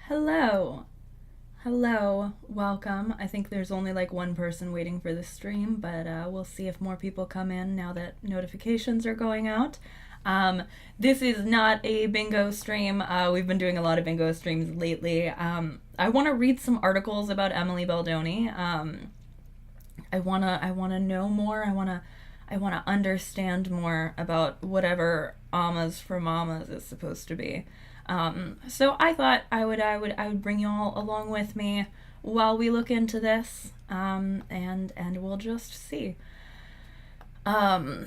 Hello. Hello. Welcome. I think there's only like one person waiting for this stream, but we'll see if more people come in now that notifications are going out. Um, this is not a bingo stream. We've been doing a lot of bingo streams lately. I want to read some articles about Emily Baldoni. I wanna know more. I wanna understand more about whatever Amas for Mamas is supposed to be. So I thought I would bring you all along with me while we look into this, and we'll just see. Um,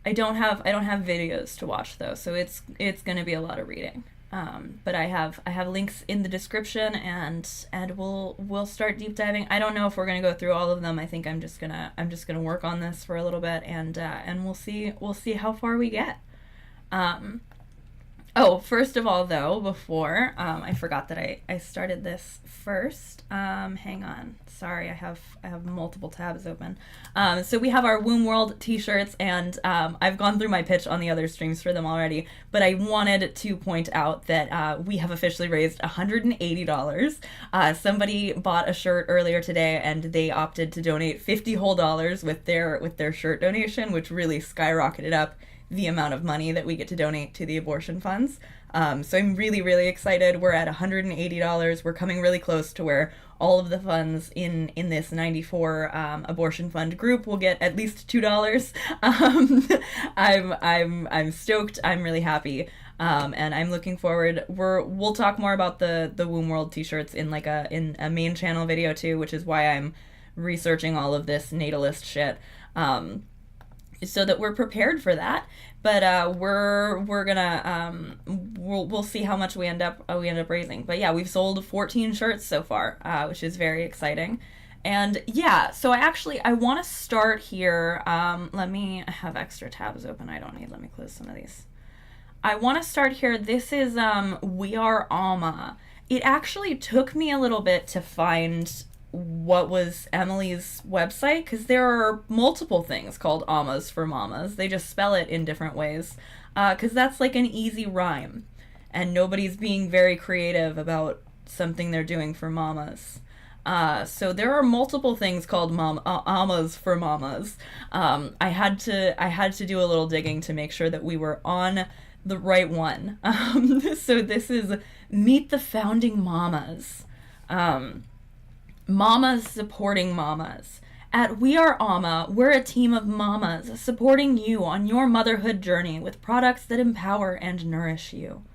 I don't have videos to watch though, so it's gonna be a lot of reading. But I have links in the description, and we'll start deep diving. I don't know if we're gonna go through all of them. I think I'm just gonna work on this for a little bit, and we'll see how far we get. Um, Oh, first of all, though, before I forgot that I started this first. Hang on, sorry, I have multiple tabs open. So we have our Womb World T-shirts, and I've gone through my pitch on the other streams for them already. But I wanted to point out that we have officially raised $180. Somebody bought a shirt earlier today, and they opted to donate 50 whole dollars with their shirt donation, which really skyrocketed up the amount of money that we get to donate to the abortion funds. So I'm really, really excited. We're at $180. We're coming really close to where all of the funds in this 94 abortion fund group will get at least $2. Um, I'm stoked. I'm really happy. And I'm looking forward. We'll talk more about the Womb World t-shirts in a main channel video too, which is why I'm researching all of this natalist shit. So that we're prepared for that. But we're gonna we'll see how much we end up raising. But yeah, we've sold 14 shirts so far, which is very exciting. And yeah, so I want to start here. Let me have extra tabs open. I don't need. Let me close some of these. I want to start here. This is We Are Alma. It actually took me a little bit to find what was Emily's website, because there are multiple things called Amas for Mamas. They just spell it in different ways, because that's like an easy rhyme, and nobody's being very creative about something they're doing for mamas. So there are multiple things called Amas for Mamas. I had to do a little digging to make sure that we were on the right one. So this is Meet the Founding Mamas. Mamas supporting mamas. At We Are Alma, we're a team of mamas supporting you on your motherhood journey with products that empower and nourish you.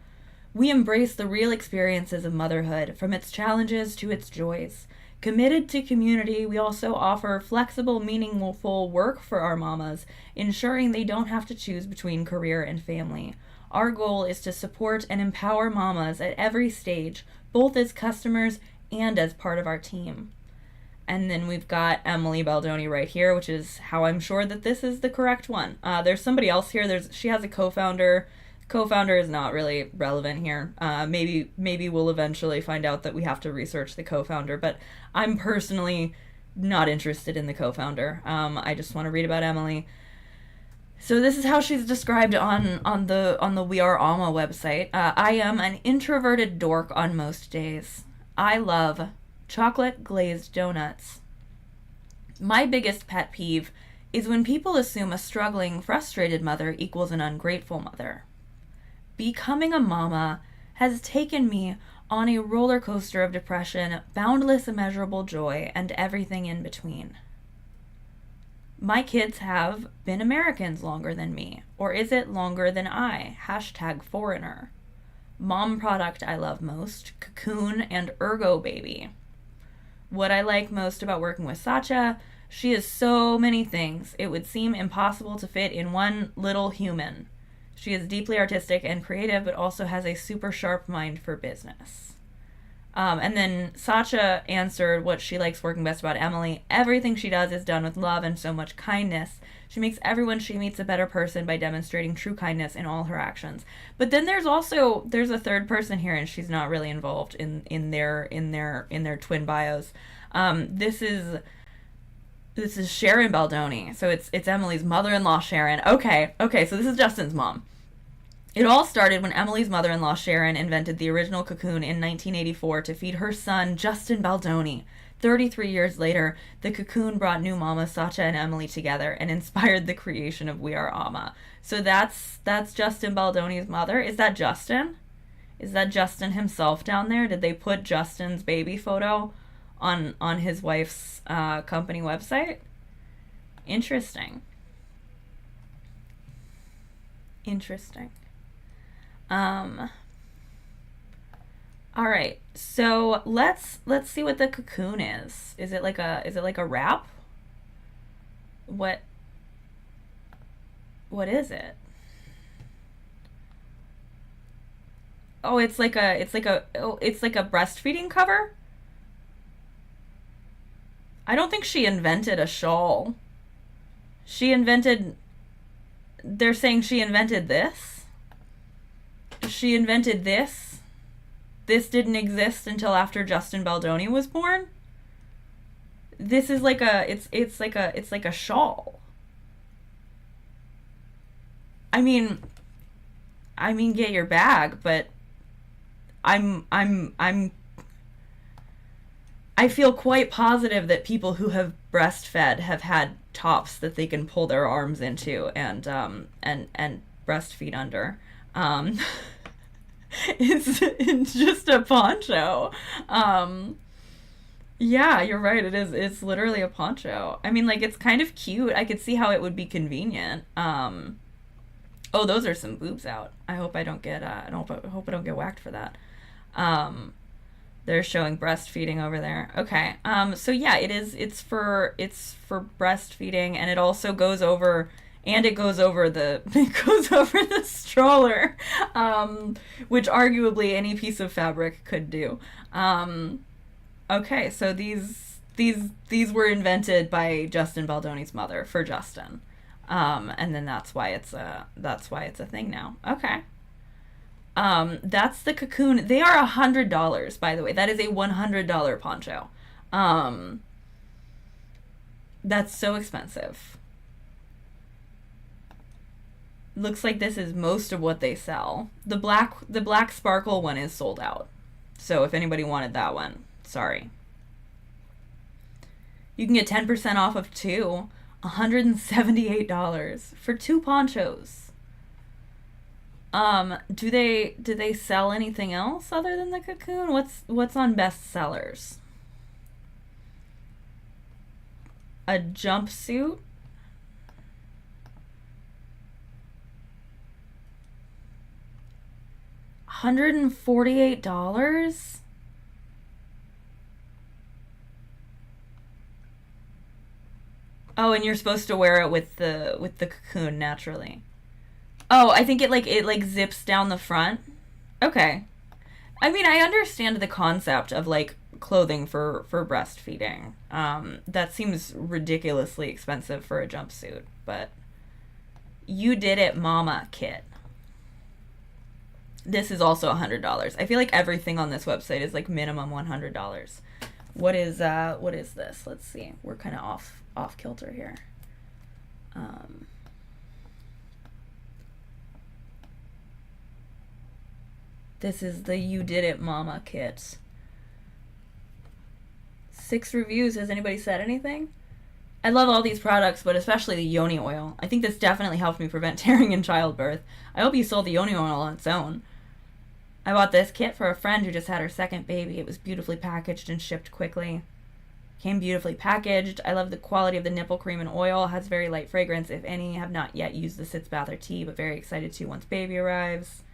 We embrace the real experiences of motherhood, from its challenges to its joys. Committed to community, we also offer flexible, meaningful work for our mamas, ensuring they don't have to choose between career and family. Our goal is to support and empower mamas at every stage, both as customers and as part of our team. And then we've got Emily Baldoni right here, which is how I'm sure that this is the correct one. There's somebody else here. She has a co-founder. Co-founder is not really relevant here. Maybe we'll eventually find out that we have to research the co-founder, but I'm personally not interested in the co-founder. I just want to read about Emily. So this is how she's described on the We Are Alma website. I am an introverted dork on most days. I love chocolate glazed donuts. My biggest pet peeve is when people assume a struggling, frustrated mother equals an ungrateful mother. Becoming a mama has taken me on a roller coaster of depression, boundless immeasurable joy, and everything in between. My kids have been Americans longer than me, or is it longer than I? #foreigner. Mom product I love most, Cocoon and Ergo Baby. What I like most about working with Sacha, she is so many things. It would seem impossible to fit in one little human. She is deeply artistic and creative, but also has a super sharp mind for business. And then Sacha answered what she likes working best about Emily. Everything she does is done with love and so much kindness. She makes everyone she meets a better person by demonstrating true kindness in all her actions. But then there's a third person here, and she's not really involved in their twin bios. This is Sharon Baldoni. So it's Emily's mother-in-law, Sharon. Okay, so this is Justin's mom. It all started when Emily's mother-in-law Sharon invented the original cocoon in 1984 to feed her son Justin Baldoni. 33 years later, the cocoon brought new mama Sacha and Emily together and inspired the creation of We Are Amma. So that's Justin Baldoni's mother. Is that Justin? Is that Justin himself down there? Did they put Justin's baby photo on his wife's company website? Interesting. Interesting. Um, all right. So let's see what the cocoon is. Is it like a wrap? What what is it? Oh, it's like a breastfeeding cover? I don't think she invented a shawl. She invented They're saying she invented this? She invented this? This didn't exist until after Justin Baldoni was born? This is like a it's like a shawl. I mean, get your bag, but I'm I feel quite positive that people who have breastfed have had tops that they can pull their arms into and breastfeed under. Um, it's just a poncho. Um, yeah, you're right. It is. It's literally a poncho. I mean, like it's kind of cute. I could see how it would be convenient. Oh, those are some boobs out. I hope I don't get. I hope I don't get whacked for that. Um, they're showing breastfeeding over there. Okay. So yeah, it's for breastfeeding, and it also goes over, and it goes over the it goes over the stroller, which arguably any piece of fabric could do. Okay, so these were invented by Justin Baldoni's mother for Justin, and then that's why it's a thing now. Okay. That's the cocoon. They are $100, by the way. That is a $100 poncho. Um, that's so expensive. Looks like this is most of what they sell. The black sparkle one is sold out. So if anybody wanted that one, sorry. You can get 10% off of two. $178 for two ponchos. Do they sell anything else other than the cocoon? What's on bestsellers? A jumpsuit? $148? Oh, and you're supposed to wear it with the cocoon naturally. Oh, I think it like zips down the front. Okay. I mean, I understand the concept of like clothing for breastfeeding. That seems ridiculously expensive for a jumpsuit, but you did it, mama kit. This is also $100. I feel like everything on this website is like minimum $100. What is this? Let's see. We're kind of off kilter here. Um, this is the You Did It Mama kit. 6 reviews. Has anybody said anything? I love all these products, but especially the yoni oil. I think this definitely helped me prevent tearing in childbirth. I hope you sold the yoni oil on its own. I bought this kit for a friend who just had her second baby. It was beautifully packaged and shipped quickly. Came beautifully packaged. I love the quality of the nipple cream and oil. Has very light fragrance. If any have not yet used the sitz bath or tea, but very excited to once baby arrives.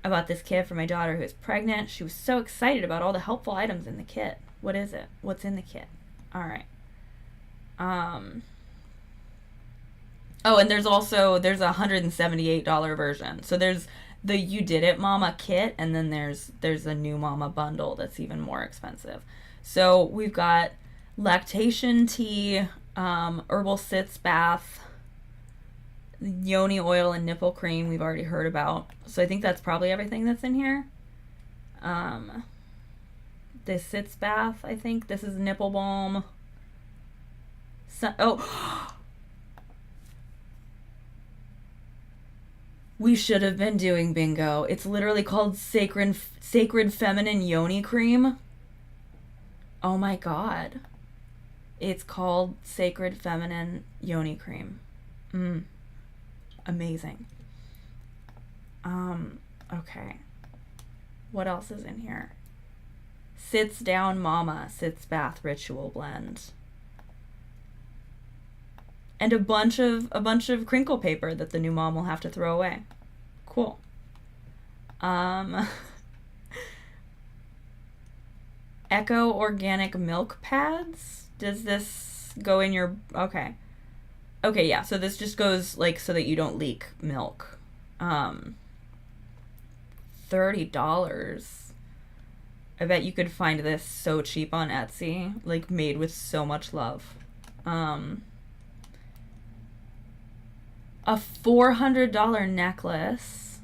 I bought this kit for my daughter who is pregnant. She was so excited about all the helpful items in the kit. What is it? What's in the kit? All right. Oh, and there's a $178 version. So there's the You Did It Mama kit, and then there's a New Mama bundle that's even more expensive. So we've got lactation tea, herbal sitz bath, yoni oil, and nipple cream we've already heard about. So I think that's probably everything that's in here. This sitz bath, I think. This is nipple balm. Oh, We should have been doing bingo. It's literally called Sacred Feminine Yoni Cream. Oh my god. It's called Sacred Feminine Yoni Cream. Amazing. Okay. What else is in here? Sits Down Mama, Sits Bath Ritual Blend. And a bunch of crinkle paper that the new mom will have to throw away. Cool. Echo Organic Milk Pads. Does this go in your... Okay. Okay, yeah, so this just goes, like, so that you don't leak milk. $30. I bet you could find this so cheap on Etsy. Like, made with so much love. A $400 necklace.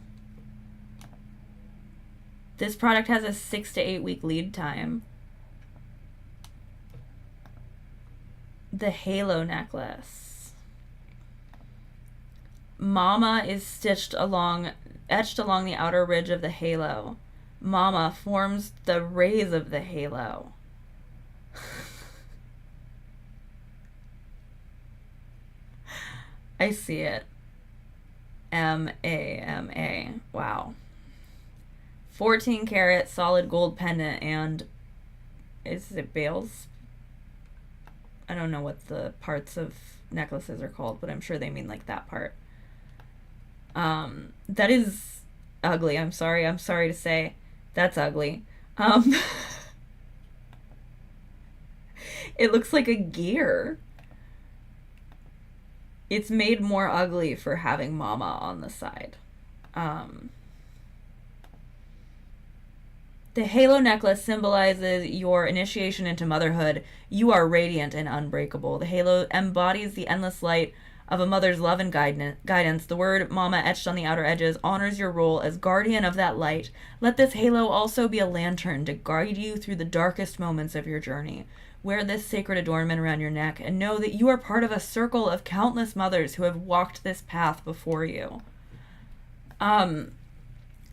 This product has a 6 to 8 week lead time. The Halo necklace. Mama is etched along the outer ridge of the halo. Mama forms the rays of the halo. I see it. M-A-M-A. Wow. 14 karat solid gold pendant and... Is it bales? I don't know what the parts of necklaces are called, but I'm sure they mean like that part. That is ugly. I'm sorry to say. That's ugly. It looks like a gear. It's made more ugly for having mama on the side. The halo necklace symbolizes your initiation into motherhood. You are radiant and unbreakable. The halo embodies the endless light of a mother's love and guidance. The word mama etched on the outer edges honors your role as guardian of that light. Let this halo also be a lantern to guide you through the darkest moments of your journey. Wear this sacred adornment around your neck and know that you are part of a circle of countless mothers who have walked this path before you.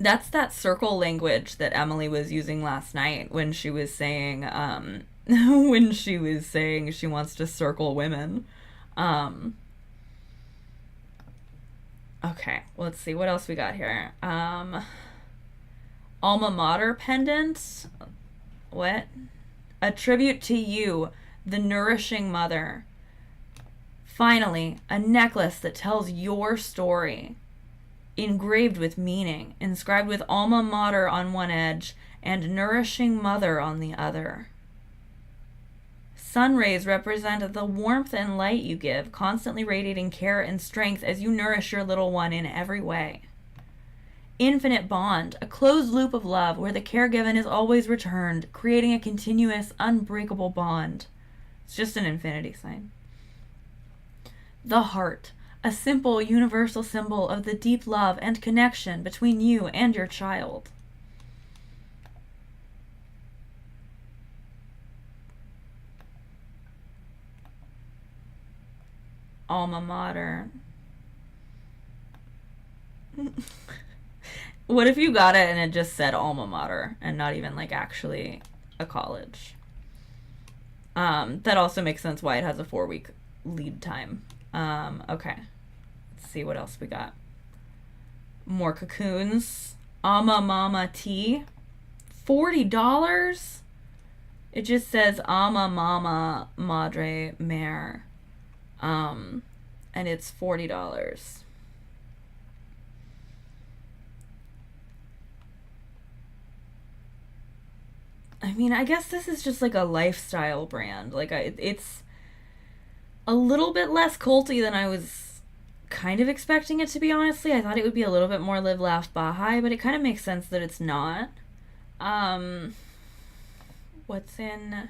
That's that circle language that Emily was using last night when she was saying she wants to circle women. Okay, let's see what else we got here. Alma Mater pendant. What? A tribute to you, the nourishing mother. Finally, a necklace that tells your story. Engraved with meaning, inscribed with Alma Mater on one edge and Nourishing Mother on the other. Sun rays represent the warmth and light you give, constantly radiating care and strength as you nourish your little one in every way. Infinite bond, a closed loop of love where the care given is always returned, creating a continuous, unbreakable bond. It's just an infinity sign. The heart, a simple, universal symbol of the deep love and connection between you and your child. Alma Mater. What if you got it and it just said Alma Mater and not even like actually a college? That also makes sense why it has a 4-week lead time. Okay. Let's see what else we got. More cocoons. Ama Mama tea. $40? It just says Ama Mama Madre Mare. And it's $40. I mean, I guess this is just like a lifestyle brand. Like, it's a little bit less culty than I was kind of expecting it to be, honestly. I thought it would be a little bit more live, laugh, Baha'i, but it kind of makes sense that it's not. What's in...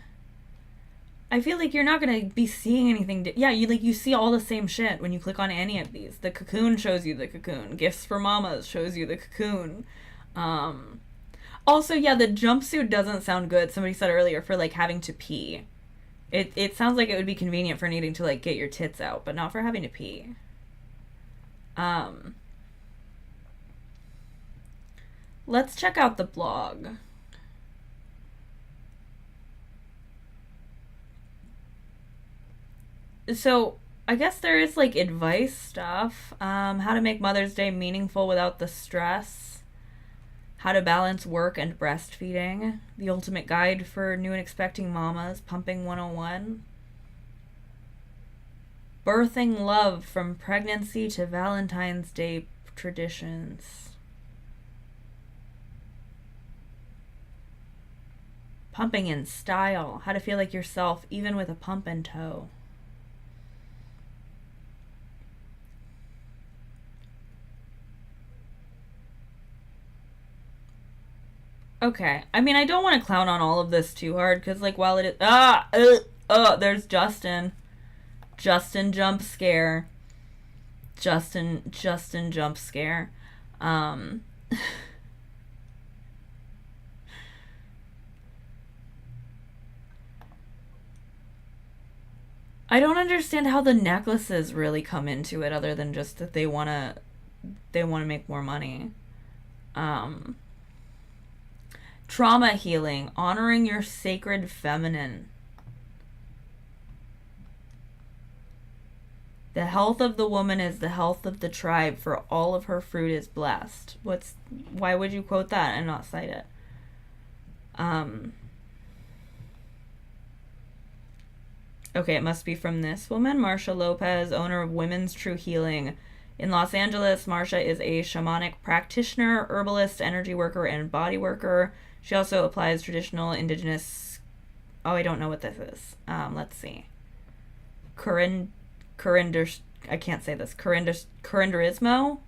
I feel like you're not going to be seeing anything... Yeah, you see all the same shit when you click on any of these. The cocoon shows you the cocoon. Gifts for Mamas shows you the cocoon. Also, yeah, the jumpsuit doesn't sound good. Somebody said earlier for, like, having to pee. It sounds like it would be convenient for needing to, like, get your tits out, but not for having to pee. Let's check out the blog. So, I guess there is like advice stuff. How to make Mother's Day meaningful without the stress. How to balance work and breastfeeding. The ultimate guide for new and expecting mamas. Pumping 101. Birthing love from pregnancy to Valentine's Day traditions. Pumping in style. How to feel like yourself even with a pump in tow. Okay. I mean, I don't want to clown on all of this too hard because, like, while it is. There's Justin. Justin jump scare. Justin jump scare. Um. I don't understand how the necklaces really come into it other than just that they want to make more money. Um. Trauma healing, honoring your sacred feminine. The health of the woman is the health of the tribe, for all of her fruit is blessed. Why would you quote that and not cite it? Okay, it must be from this woman, Marsha Lopez, owner of Women's True Healing. In Los Angeles, Marsha is a shamanic practitioner, herbalist, energy worker, and body worker. She also applies traditional indigenous. Oh, I don't know what this is. Let's see. Corinder. I can't say this. Corinderismo.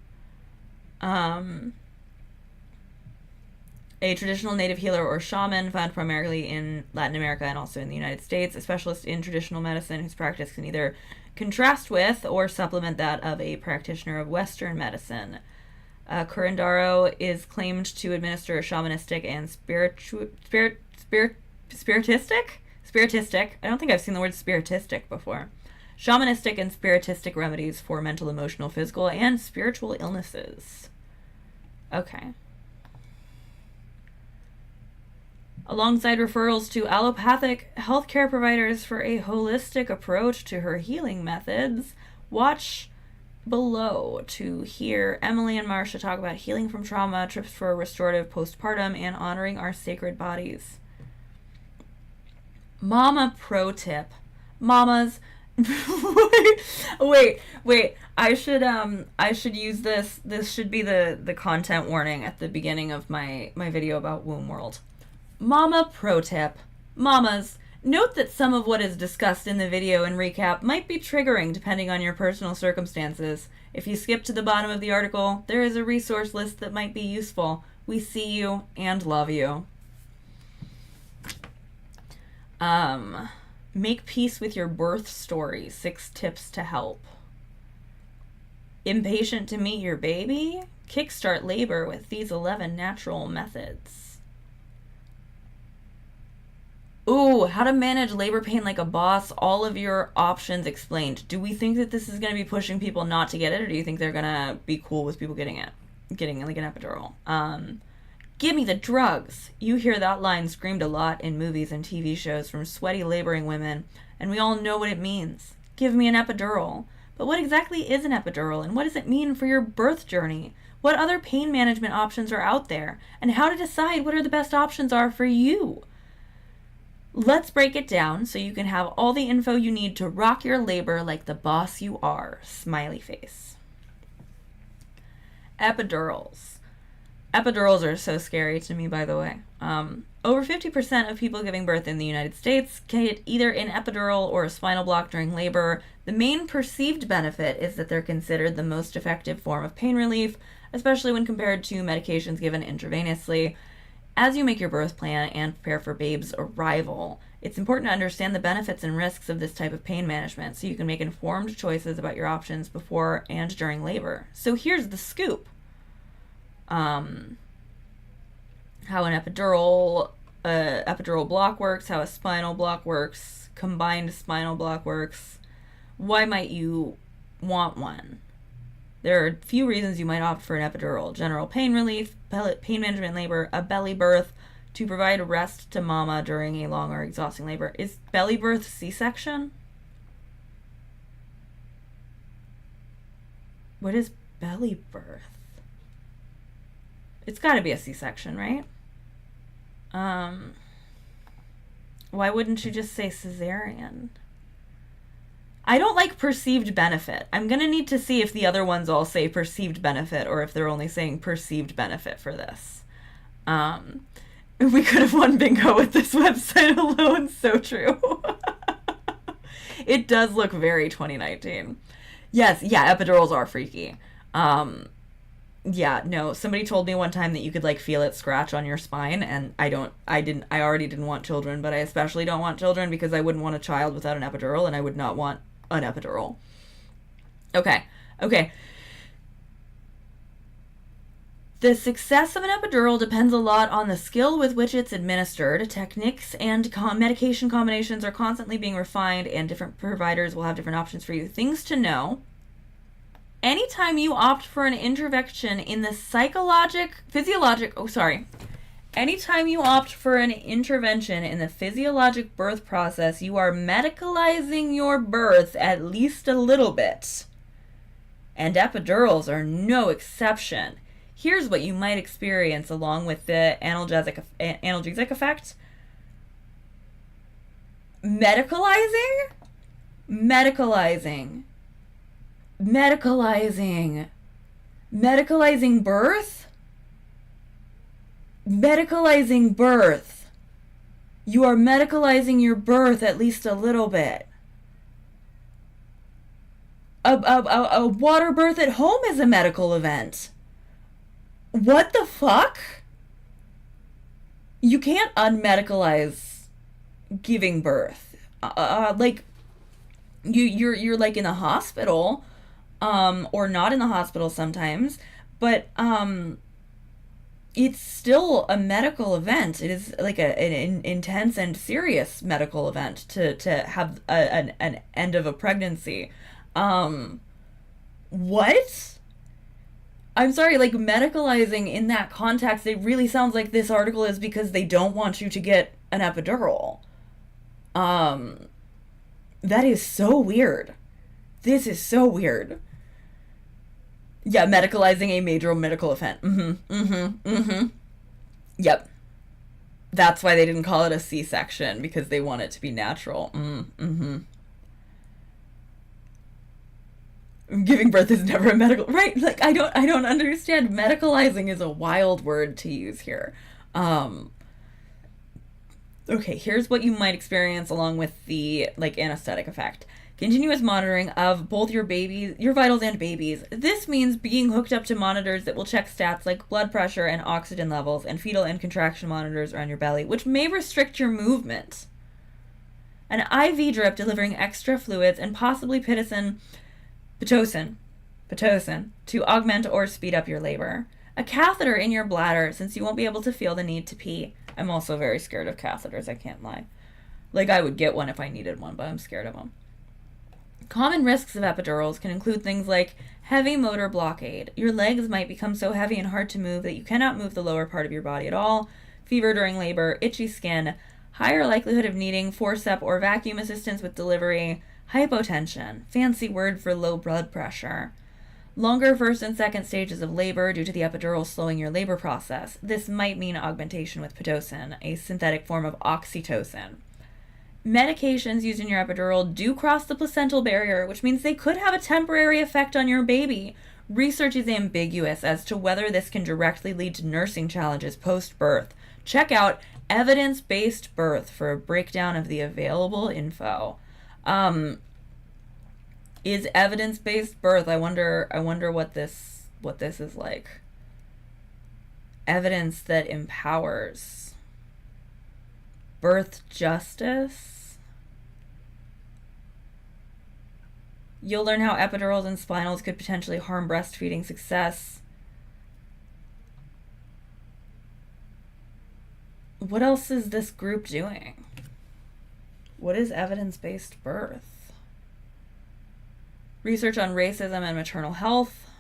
A traditional native healer or shaman found primarily in Latin America and also in the United States. A specialist in traditional medicine whose practice can either contrast with or supplement that of a practitioner of Western medicine. Curandaro is claimed to administer shamanistic and spiritistic. I don't think I've seen the word spiritistic before. Shamanistic and spiritistic remedies for mental, emotional, physical, and spiritual illnesses. Okay. Alongside referrals to allopathic healthcare providers for a holistic approach to her healing methods, watch below to hear Emily and Marsha talk about healing from trauma, trips for restorative postpartum, and honoring our sacred bodies. Mama pro tip. Mamas, wait. I should use this. This should be the content warning at the beginning of my video about Womb World. Mama pro tip. Mamas, note that some of what is discussed in the video and recap might be triggering depending on your personal circumstances. If you skip to the bottom of the article, there is a resource list that might be useful. We see you and love you. Make peace with your birth story. 6 tips to help. Impatient to meet your baby? Kickstart labor with these 11 natural methods. Ooh, how to manage labor pain like a boss. All of your options explained. Do we think that this is going to be pushing people not to get it, or do you think they're going to be cool with people getting like an epidural? Give me the drugs. You hear that line screamed a lot in movies and TV shows from sweaty laboring women, and we all know what it means. Give me an epidural. But what exactly is an epidural, and what does it mean for your birth journey? What other pain management options are out there, and how to decide what are the best options are for you? Let's break it down so you can have all the info you need to rock your labor like the boss you are. Smiley face. Epidurals. Epidurals are so scary to me, by the way. Over 50% of people giving birth in the United States get either an epidural or a spinal block during labor. The main perceived benefit is that they're considered the most effective form of pain relief, especially when compared to medications given intravenously. As you make your birth plan and prepare for babe's arrival, it's important to understand the benefits and risks of this type of pain management so you can make informed choices about your options before and during labor. So here's the scoop. How an epidural block works, how a spinal block works, combined spinal block works. Why might you want one? There are a few reasons you might opt for an epidural: general pain relief, pain management in labor, a belly birth, to provide rest to mama during a long or exhausting labor. Is belly birth C-section? What is belly birth? It's got to be a C-section, right? Why wouldn't you just say cesarean? I don't like perceived benefit. I'm going to need to see if the other ones all say perceived benefit or if they're only saying perceived benefit for this. We could have won bingo with this website alone. So true. It does look very 2019. Yes, yeah, epidurals are freaky. Yeah, no, somebody told me one time that you could like feel it scratch on your spine, and I already didn't want children, but I especially don't want children because I wouldn't want a child without an epidural, and I would not want an epidural. Okay. The success of an epidural depends a lot on the skill with which it's administered. Techniques and medication combinations are constantly being refined, and different providers will have different options for you. Things to know: anytime you opt for an intervention in the anytime you opt for an intervention in the physiologic birth process, you are medicalizing your birth at least a little bit. And epidurals are no exception. Here's what you might experience along with the analgesic effect. Medicalizing birth. Medicalizing birth. You are medicalizing your birth at least a little bit. A water birth at home is a medical event. What the fuck? You can't unmedicalize giving birth. Like you're like in the hospital, or not in the hospital sometimes, but it's still a medical event. It is like an intense and serious medical event to have an end of a pregnancy. What? I'm sorry, like, medicalizing in that context, it really sounds like this article is because they don't want you to get an epidural. That is so weird. This is so weird. Yeah, medicalizing a major medical event. Yep. That's why they didn't call it a C-section, because they want it to be natural. Giving birth is never a medical, right? Like, I don't understand. Medicalizing is a wild word to use here. Okay, here's what you might experience along with the like anesthetic effect. Continuous monitoring of both your vitals and babies. This means being hooked up to monitors that will check stats like blood pressure and oxygen levels, and fetal and contraction monitors around your belly, which may restrict your movement. An IV drip delivering extra fluids and possibly Pitocin, to augment or speed up your labor. A catheter in your bladder, since you won't be able to feel the need to pee. I'm also very scared of catheters, I can't lie. Like, I would get one if I needed one, but I'm scared of them. Common risks of epidurals can include things like heavy motor blockade. Your legs might become so heavy and hard to move that you cannot move the lower part of your body at all. Fever during labor, itchy skin, higher likelihood of needing forceps or vacuum assistance with delivery, hypotension, fancy word for low blood pressure. Longer first and second stages of labor due to the epidural slowing your labor process. This might mean augmentation with Pitocin, a synthetic form of oxytocin. Medications used in your epidural do cross the placental barrier, which means they could have a temporary effect on your baby. Research is ambiguous as to whether this can directly lead to nursing challenges post-birth. Check out Evidence-Based Birth for a breakdown of the available info. Is evidence-based birth? I wonder what this is like. Evidence that empowers. Birth justice. You'll learn how epidurals and spinals could potentially harm breastfeeding success. What else is this group doing? What is evidence-based birth? Research on racism and maternal health.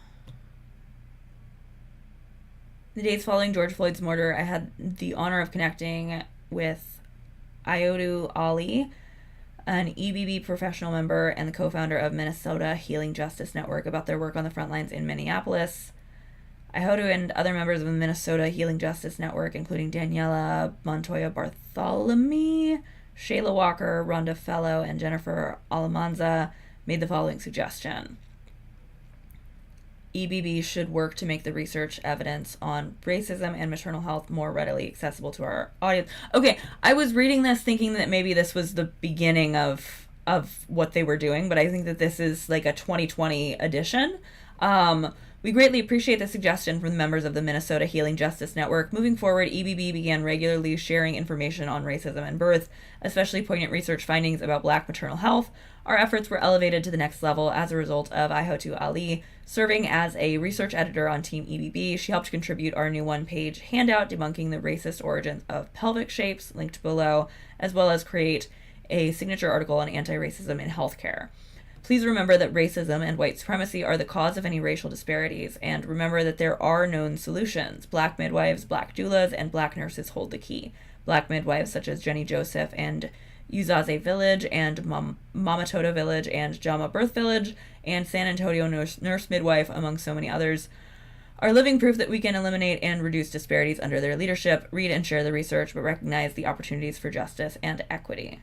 the days following George Floyd's murder, I had the honor of connecting with Ayotu Ali, an EBB professional member and the co-founder of Minnesota Healing Justice Network, about their work on the front lines in Minneapolis. Ihotu and other members of the Minnesota Healing Justice Network, including Daniela Montoya Bartholomew, Shayla Walker, Rhonda Fellow, and Jennifer Alamanza, made the following suggestion. EBB should work to make the research evidence on racism and maternal health more readily accessible to our audience. Okay, I was reading this thinking that maybe this was the beginning of what they were doing, but I think that this is like a 2020 edition. We greatly appreciate the suggestion from the members of the Minnesota Healing Justice Network. Moving forward, EBB began regularly sharing information on racism and birth, especially poignant research findings about Black maternal health. Our efforts were elevated to the next level as a result of Ihotu Ali serving as a research editor on Team EBB. She helped contribute our new one-page handout debunking the racist origins of pelvic shapes, linked below, as well as create a signature article on anti-racism in healthcare. Please remember that racism and white supremacy are the cause of any racial disparities, and remember that there are known solutions. Black midwives, Black doulas, and Black nurses hold the key. Black midwives such as Jenny Joseph and Uzaze Village and Mamatoda Village and Jama Birth Village and San Antonio Nurse Midwife, among so many others, are living proof that we can eliminate and reduce disparities under their leadership. Read and share the research, but recognize the opportunities for justice and equity.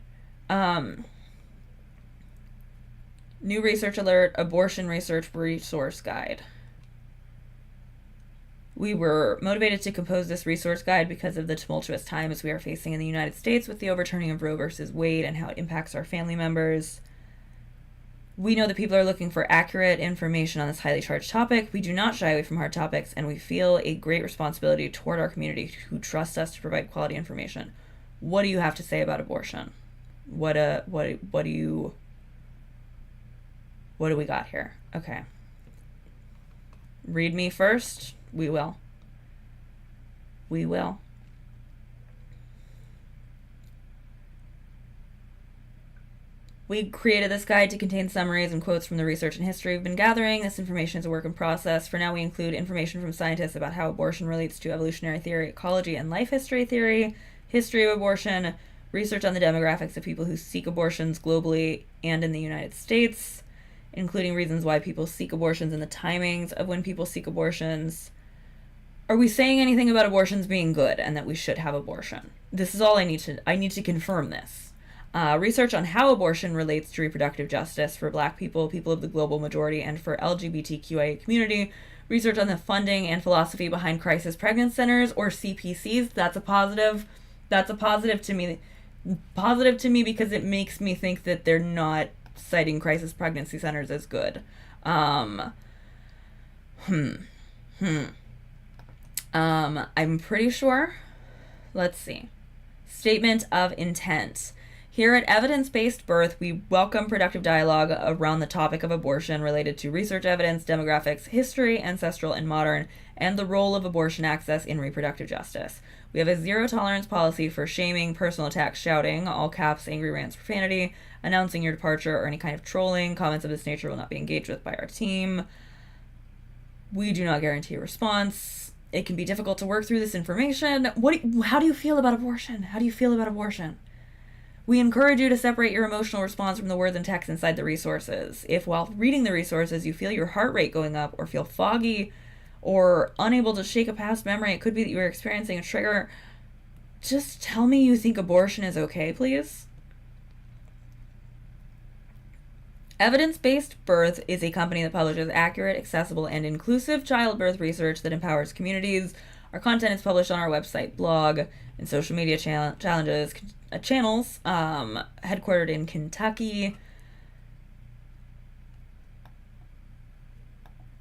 New research alert, abortion research resource guide. We were motivated to compose this resource guide because of the tumultuous times we are facing in the United States with the overturning of Roe versus Wade and how it impacts our family members. We know that people are looking for accurate information on this highly charged topic. We do not shy away from hard topics, and we feel a great responsibility toward our community who trust us to provide quality information. What do you have to say about abortion? What do we got here? Okay. Read me first. We will. We created this guide to contain summaries and quotes from the research and history we've been gathering. This information is a work in process. For now, we include information from scientists about how abortion relates to evolutionary theory, ecology, and life history theory, history of abortion, research on the demographics of people who seek abortions globally and in the United States, including reasons why people seek abortions and the timings of when people seek abortions. Are we saying anything about abortions being good and that we should have abortion? This is all I need to confirm this. Research on how abortion relates to reproductive justice for Black people, people of the global majority, and for LGBTQIA community. Research on the funding and philosophy behind crisis pregnancy centers, or CPCs. That's a positive. That's a positive to me. Positive to me because it makes me think that they're not citing crisis pregnancy centers as good. I'm pretty sure. Let's see. Statement of intent. Here at Evidence-Based Birth, we welcome productive dialogue around the topic of abortion related to research evidence, demographics, history, ancestral and modern, and the role of abortion access in reproductive justice. We have a zero-tolerance policy for shaming, personal attacks, shouting, all caps, angry rants, profanity, announcing your departure, or any kind of trolling. Comments of this nature will not be engaged with by our team. We do not guarantee a response. It can be difficult to work through this information. How do you feel about abortion? How do you feel about abortion? We encourage you to separate your emotional response from the words and text inside the resources. If while reading the resources you feel your heart rate going up or feel foggy or unable to shake a past memory, it could be that you are experiencing a trigger. Just tell me you think abortion is okay, please. Evidence-Based Birth is a company that publishes accurate, accessible, and inclusive childbirth research that empowers communities. Our content is published on our website, blog, and social media channels, headquartered in Kentucky.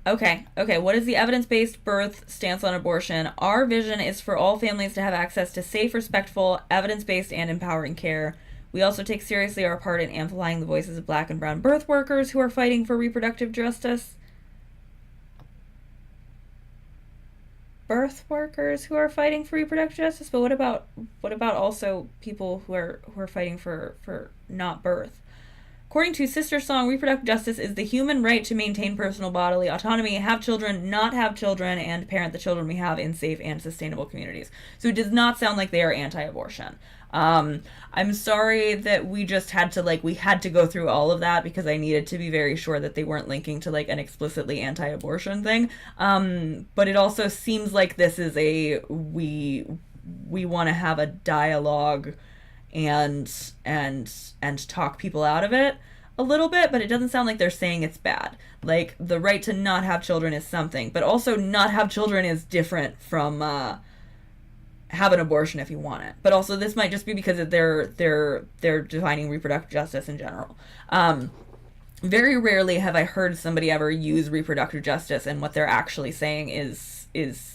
Okay, what is the evidence-based birth stance on abortion? Our vision is for all families to have access to safe, respectful, evidence-based, and empowering care. We also take seriously our part in amplifying the voices of Black and brown birth workers who are fighting for reproductive justice. Birth workers who are fighting for reproductive justice, but what about also people who are fighting for not birth? According to Sister Song, reproductive justice is the human right to maintain personal bodily autonomy, have children, not have children, and parent the children we have in safe and sustainable communities. So it does not sound like they are anti-abortion. I'm sorry that we just had to we had to go through all of that because I needed to be very sure that they weren't linking to an explicitly anti-abortion thing. But it also seems like this is we want to have a dialogue and talk people out of it a little bit, but it doesn't sound like they're saying it's bad. The right to not have children is something, but also not have children is different from have an abortion if you want it. But also this might just be because they're defining reproductive justice in general. Very rarely have I heard somebody ever use reproductive justice, and what they're actually saying is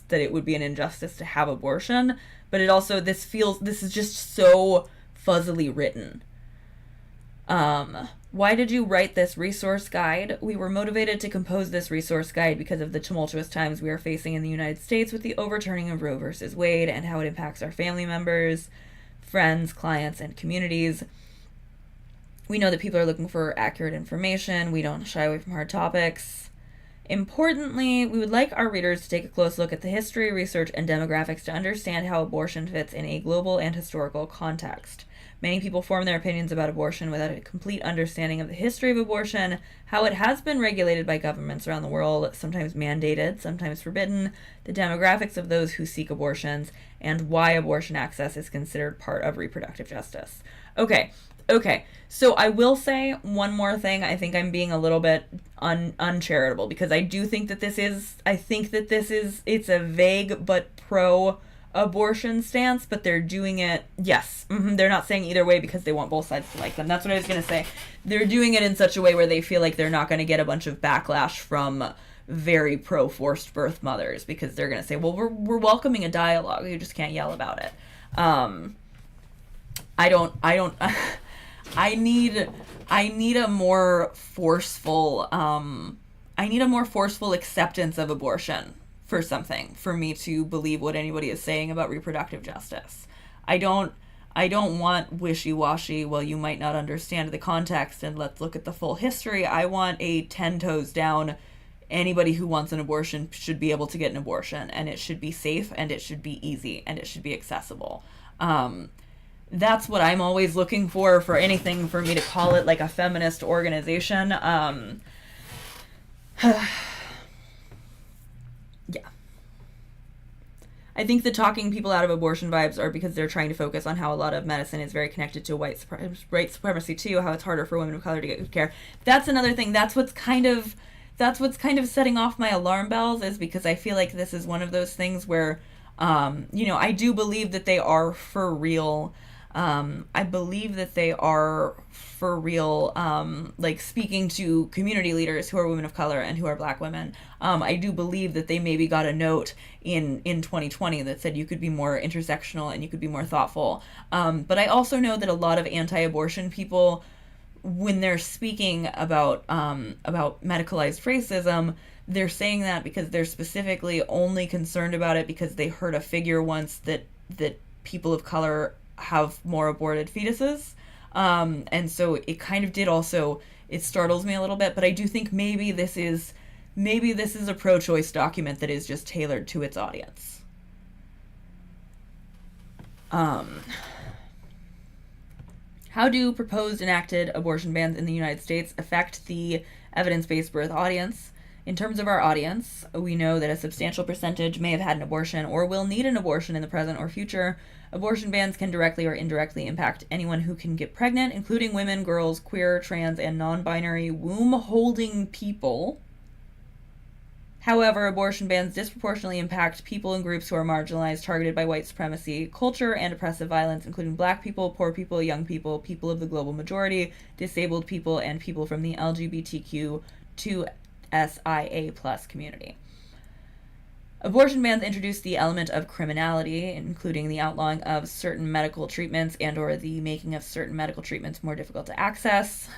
that it would be an injustice to have abortion. But it also, this is just so fuzzily written. Why did you write this resource guide? We were motivated to compose this resource guide because of the tumultuous times we are facing in the United States with the overturning of Roe versus Wade and how it impacts our family members, friends, clients, and communities. We know that people are looking for accurate information. We don't shy away from hard topics. Importantly, we would like our readers to take a close look at the history, research, and demographics to understand how abortion fits in a global and historical context. Many people form their opinions about abortion without a complete understanding of the history of abortion, how it has been regulated by governments around the world, sometimes mandated, sometimes forbidden, the demographics of those who seek abortions, and why abortion access is considered part of reproductive justice. Okay. So I will say one more thing. I think I'm being a little bit uncharitable because I do think that it's a vague but pro-abortion stance, but they're doing it, yes, they're not saying either way because they want both sides to like them. That's what I was going to say. They're doing it in such a way where they feel like they're not going to get a bunch of backlash from very pro-forced birth mothers because they're going to say, well, we're welcoming a dialogue. You just can't yell about it. I need a more forceful acceptance of abortion for me to believe what anybody is saying about reproductive justice. I don't want wishy-washy, well, you might not understand the context and let's look at the full history. I want a 10 toes down, anybody who wants an abortion should be able to get an abortion, and it should be safe, and it should be easy, and it should be accessible. That's what I'm always looking for anything for me to call it a feminist organization. Yeah. I think the talking people out of abortion vibes are because they're trying to focus on how a lot of medicine is very connected to white supremacy too, how it's harder for women of color to get good care. That's another thing. That's what's kind of setting off my alarm bells, is because I feel like this is one of those things where, I do believe that they are for real. I believe that they are for real, speaking to community leaders who are women of color and who are black women. I do believe that they maybe got a note in 2020 that said you could be more intersectional and you could be more thoughtful. But I also know that a lot of anti-abortion people, when they're speaking about medicalized racism, they're saying that because they're specifically only concerned about it because they heard a figure once that people of color have more aborted fetuses. And so it kind of did also, it startles me a little bit, but I do think maybe this is a pro-choice document that is just tailored to its audience. How do proposed enacted abortion bans in the United States affect the evidence-based birth audience? In terms of our audience, we know that a substantial percentage may have had an abortion or will need an abortion in the present or future. Abortion bans can directly or indirectly impact anyone who can get pregnant, including women, girls, queer, trans, and non-binary womb-holding people. However, abortion bans disproportionately impact people and groups who are marginalized, targeted by white supremacy, culture, and oppressive violence, including black people, poor people, young people, people of the global majority, disabled people, and people from the LGBTQ2SIA+ community. Abortion bans introduce the element of criminality, including the outlawing of certain medical treatments and/or the making of certain medical treatments more difficult to access.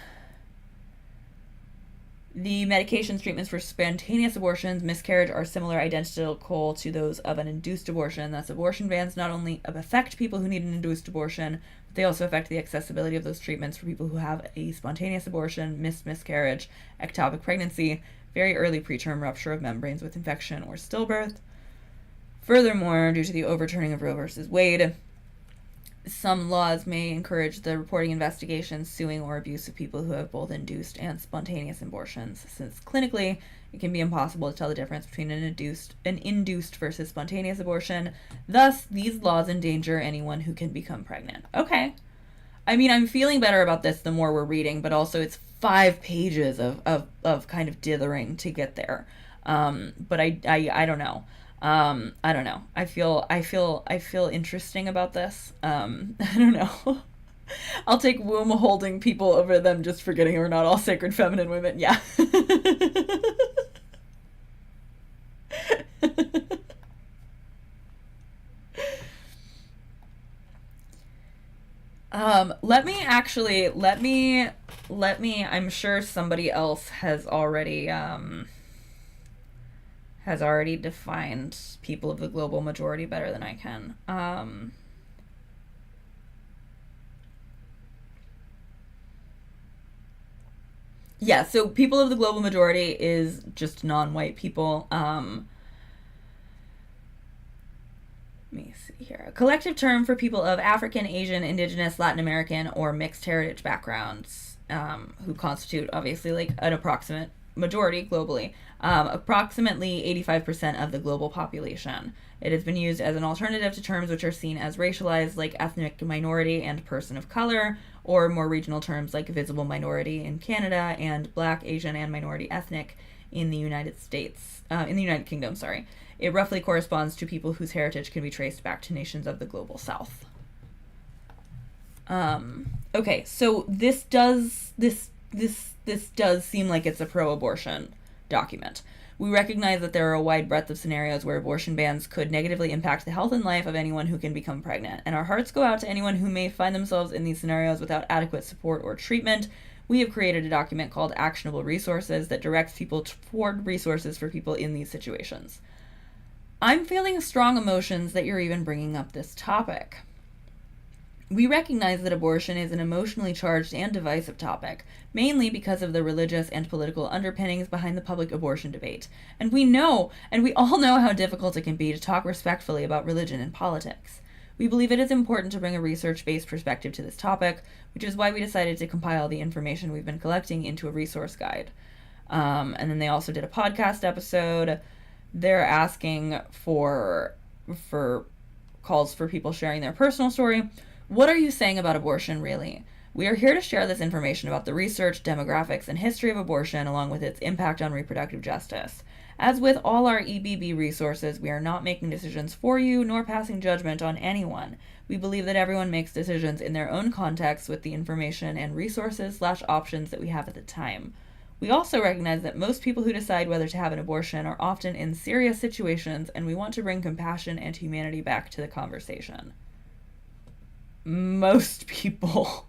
The medications, treatments for spontaneous abortions, miscarriage are similar, identical to those of an induced abortion. Thus, abortion bans not only affect people who need an induced abortion, but they also affect the accessibility of those treatments for people who have a spontaneous abortion, miscarriage, ectopic pregnancy, very early preterm rupture of membranes with infection, or stillbirth. Furthermore, due to the overturning of Roe v. Wade, some laws may encourage the reporting, investigation, suing, or abuse of people who have both induced and spontaneous abortions, since clinically it can be impossible to tell the difference between an induced versus spontaneous abortion. Thus, these laws endanger anyone who can become pregnant. Okay. I mean, I'm feeling better about this the more we're reading, but also it's 5 pages of kind of dithering to get there. But I don't know. I don't know. I feel interesting about this. I don't know. I'll take womb holding people over them just forgetting we're not all sacred feminine women. Yeah. Let me, I'm sure somebody else has already defined people of the global majority better than I can. Yeah, so people of the global majority is just non-white people. Let me see here. A collective term for people of African, Asian, Indigenous, Latin American, or mixed heritage backgrounds, who constitute, obviously, like an approximate majority globally. Approximately 85% of the global population. It has been used as an alternative to terms which are seen as racialized, like ethnic minority and person of color, or more regional terms like visible minority in Canada and Black, Asian, and minority ethnic in the United Kingdom. It roughly corresponds to people whose heritage can be traced back to nations of the global South. Okay, so this does seem like it's a pro-abortion document. We recognize that there are a wide breadth of scenarios where abortion bans could negatively impact the health and life of anyone who can become pregnant, and our hearts go out to anyone who may find themselves in these scenarios without adequate support or treatment. We have created a document called Actionable Resources that directs people toward resources for people in these situations. I'm feeling strong emotions that you're even bringing up this topic. We recognize that abortion is an emotionally charged and divisive topic, mainly because of the religious and political underpinnings behind the public abortion debate. And we all know how difficult it can be to talk respectfully about religion and politics. We believe it is important to bring a research-based perspective to this topic, which is why we decided to compile the information we've been collecting into a resource guide. And then they also did a podcast episode. They're asking for calls for people sharing their personal story. What are you saying about abortion, really? We are here to share this information about the research, demographics, and history of abortion, along with its impact on reproductive justice. As with all our EBB resources, we are not making decisions for you, nor passing judgment on anyone. We believe that everyone makes decisions in their own context with the information and resources/options that we have at the time. We also recognize that most people who decide whether to have an abortion are often in serious situations, and we want to bring compassion and humanity back to the conversation. Most people.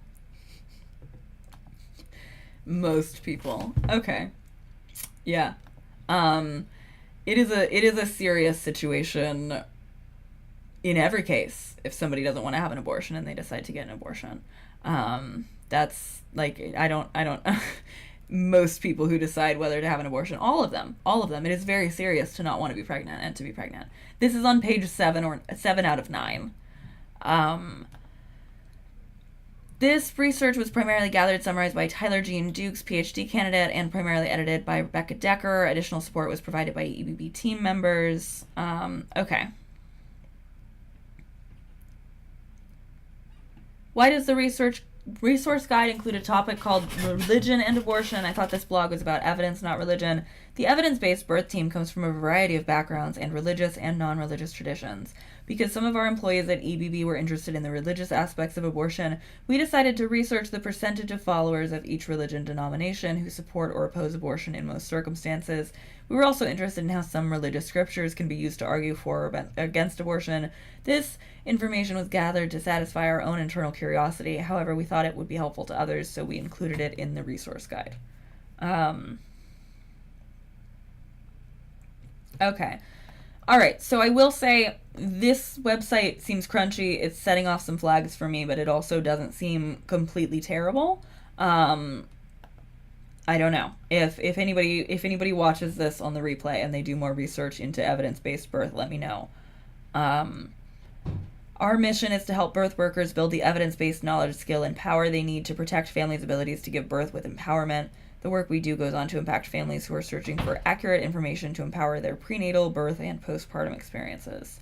Most people. Okay. Yeah. It is a serious situation in every case if somebody doesn't want to have an abortion and they decide to get an abortion. That's like I don't most people who decide whether to have an abortion, all of them, it is very serious to not want to be pregnant and to be pregnant. This is on page 7 or 7 out of 9. This research was primarily gathered, summarized by Tyler Jean Dukes, PhD candidate, and primarily edited by Rebecca Decker. Additional support was provided by EBB team members. Okay. Why does the resource guide include a topic called religion and abortion? I thought this blog was about evidence, not religion. The evidence-based birth team comes from a variety of backgrounds and religious and non-religious traditions. Because some of our employees at EBB were interested in the religious aspects of abortion, we decided to research the percentage of followers of each religion denomination who support or oppose abortion in most circumstances. We were also interested in how some religious scriptures can be used to argue for or against abortion. This information was gathered to satisfy our own internal curiosity. However, we thought it would be helpful to others, so we included it in the resource guide. Okay. All right. So I will say this website seems crunchy. It's setting off some flags for me, but it also doesn't seem completely terrible. Um, I don't know if anybody watches this on the replay and they do more research into evidence-based birth. Let me know. Um, Our mission is to help birth workers build the evidence-based knowledge, skill, and power they need to protect families' abilities to give birth with empowerment. The work we do goes on to impact families who are searching for accurate information to empower their prenatal, birth, and postpartum experiences.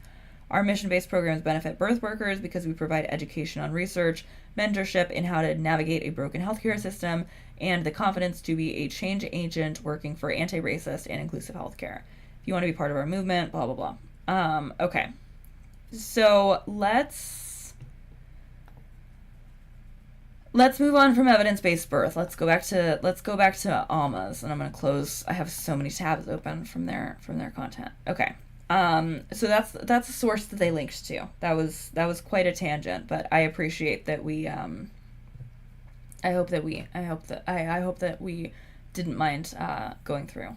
Our mission-based programs benefit birth workers because we provide education on research, mentorship in how to navigate a broken healthcare system, and the confidence to be a change agent working for anti-racist and inclusive healthcare. If you want to be part of our movement, blah, blah, blah. Okay. So let's move on from evidence-based birth. Let's go back to ALMAs, and I'm gonna close. I have so many tabs open from their content. Okay. So that's a source that they linked to. That was quite a tangent, but I appreciate that we. I hope that we didn't mind going through.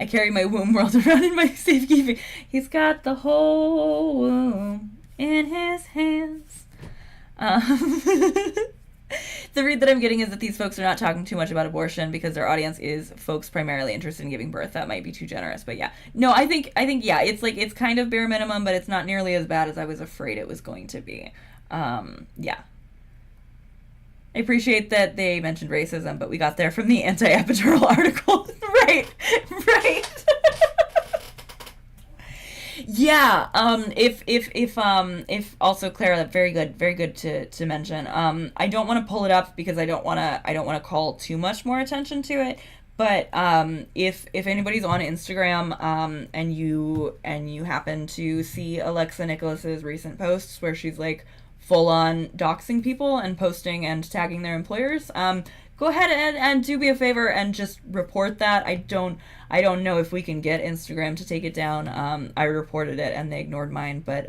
I carry my womb world around in my safekeeping. He's got the whole womb in his hands. The read that I'm getting is that these folks are not talking too much about abortion because their audience is folks primarily interested in giving birth. That might be too generous, but yeah. No, I think yeah, it's kind of bare minimum, but it's not nearly as bad as I was afraid it was going to be. Yeah. I appreciate that they mentioned racism, but we got there from the anti-epidural article. Right. Yeah. If also Clara, very good to mention. I don't want to pull it up because I don't want to call too much more attention to it. But if anybody's on Instagram and you happen to see Alexa Nicholas's recent posts where she's like full on doxing people and posting and tagging their employers, go ahead and do me a favor and just report that. I don't know if we can get Instagram to take it down. I reported it and they ignored mine, but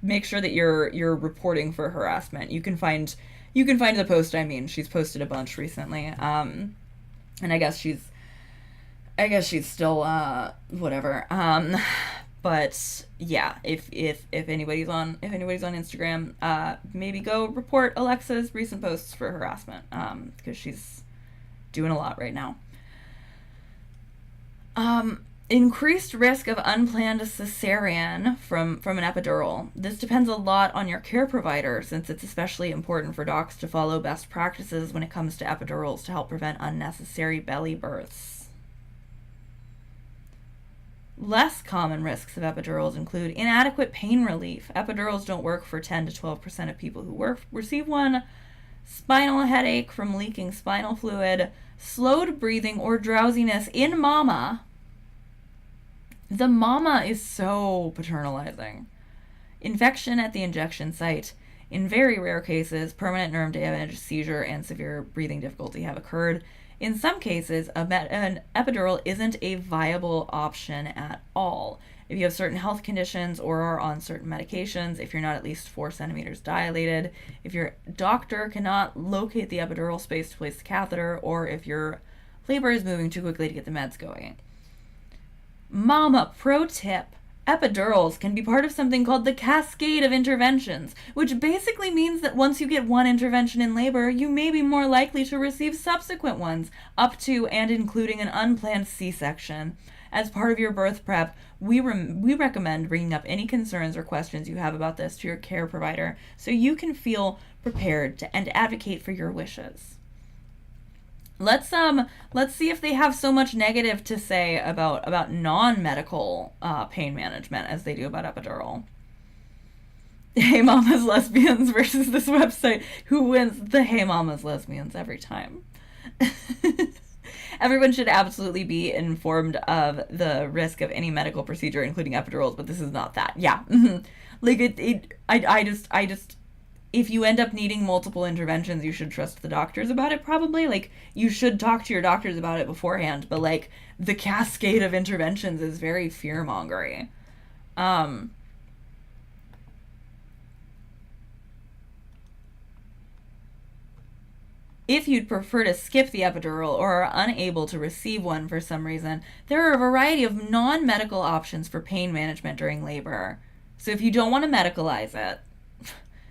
make sure that you're reporting for harassment. You can find the post. I mean, she's posted a bunch recently. And I guess she's still whatever. But yeah, if anybody's on Instagram, maybe go report Alexa's recent posts for harassment, because she's doing a lot right now. Increased risk of unplanned cesarean from an epidural. This depends a lot on your care provider, since it's especially important for docs to follow best practices when it comes to epidurals to help prevent unnecessary belly births. Less common risks of epidurals include inadequate pain relief. Epidurals don't work for 10 to 12% of people who receive one. Spinal headache from leaking spinal fluid. Slowed breathing or drowsiness in mama. The mama is so paternalizing. Infection at the injection site. In very rare cases, permanent nerve damage, seizure, and severe breathing difficulty have occurred. In some cases, an epidural isn't a viable option at all. If you have certain health conditions or are on certain medications, if you're not at least 4 centimeters dilated, if your doctor cannot locate the epidural space to place the catheter, or if your labor is moving too quickly to get the meds going. Mama, pro tip. Epidurals can be part of something called the cascade of interventions, which basically means that once you get one intervention in labor, you may be more likely to receive subsequent ones, up to and including an unplanned C-section. As part of your birth prep, we recommend bringing up any concerns or questions you have about this to your care provider so you can feel prepared and advocate for your wishes. Let's see if they have so much negative to say about non-medical pain management as they do about epidural. Hey Mama's lesbians versus this website. Who wins? The Hey Mama's lesbians every time. Everyone should absolutely be informed of the risk of any medical procedure, including epidurals, but this is not that. Yeah. Like I just if you end up needing multiple interventions, you should trust the doctors about it, probably. Like, you should talk to your doctors about it beforehand, but, like, the cascade of interventions is very fear-mongering. If you'd prefer to skip the epidural or are unable to receive one for some reason, there are a variety of non-medical options for pain management during labor. So if you don't want to medicalize it,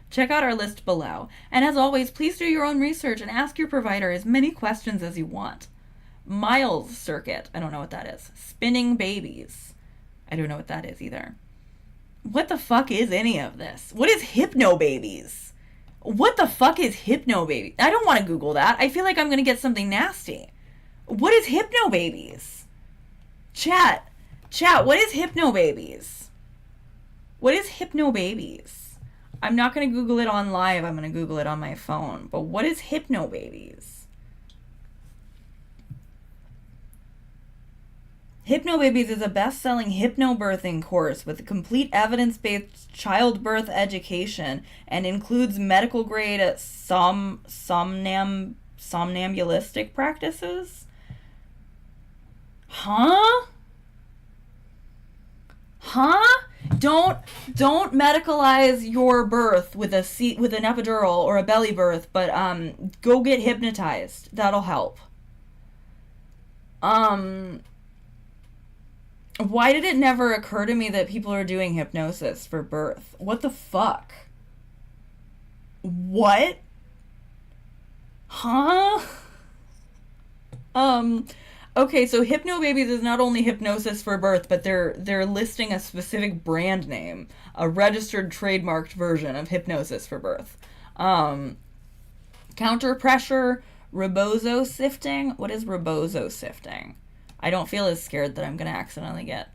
check out our list below. And as always, please do your own research and ask your provider as many questions as you want. Miles circuit, I don't know what that is. Spinning babies, I don't know what that is either. What the fuck is any of this? What is hypnobabies? What the fuck is hypnobabies? I don't want to Google that. I feel like I'm going to get something nasty. What is hypnobabies? Chat, what is hypnobabies? What is hypnobabies? I'm not going to Google it on live. I'm going to Google it on my phone. But what is hypnobabies? Hypnobabies is a best-selling hypnobirthing course with a complete evidence-based childbirth education and includes medical-grade somnambulistic practices. Huh? Don't medicalize your birth with an epidural or a belly birth, but go get hypnotized. That'll help. Why did it never occur to me that people are doing hypnosis for birth? What the fuck? What? Huh? Okay, so Hypnobabies is not only hypnosis for birth, but they're listing a specific brand name, a registered trademarked version of hypnosis for birth. Counter pressure, rebozo sifting. What is rebozo sifting? I don't feel as scared that I'm going to accidentally get.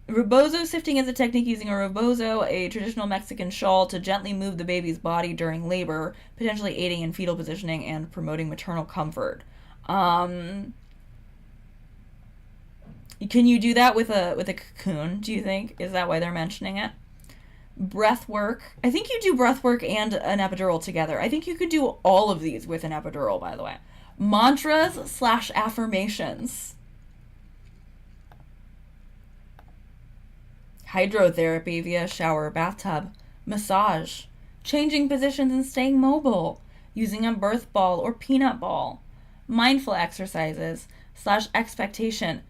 Rebozo sifting is a technique using a rebozo, a traditional Mexican shawl, to gently move the baby's body during labor, potentially aiding in fetal positioning and promoting maternal comfort. Can you do that with a cocoon, do you think? Is that why they're mentioning it? Breath work. I think you do breath work and an epidural together. I think you could do all of these with an epidural, by the way. Mantras/affirmations. Hydrotherapy via shower or bathtub. Massage. Changing positions and staying mobile. Using a birth ball or peanut ball. Mindful exercises / expectation.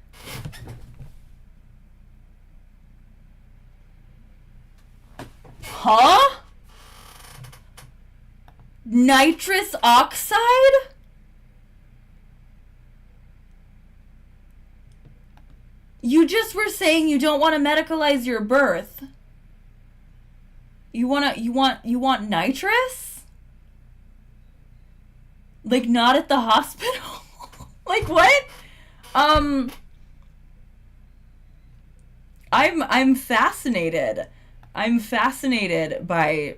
Huh? Nitrous oxide? You just were saying you don't want to medicalize your birth. You want nitrous? Like, not at the hospital? Like, what? I'm fascinated. I'm fascinated by...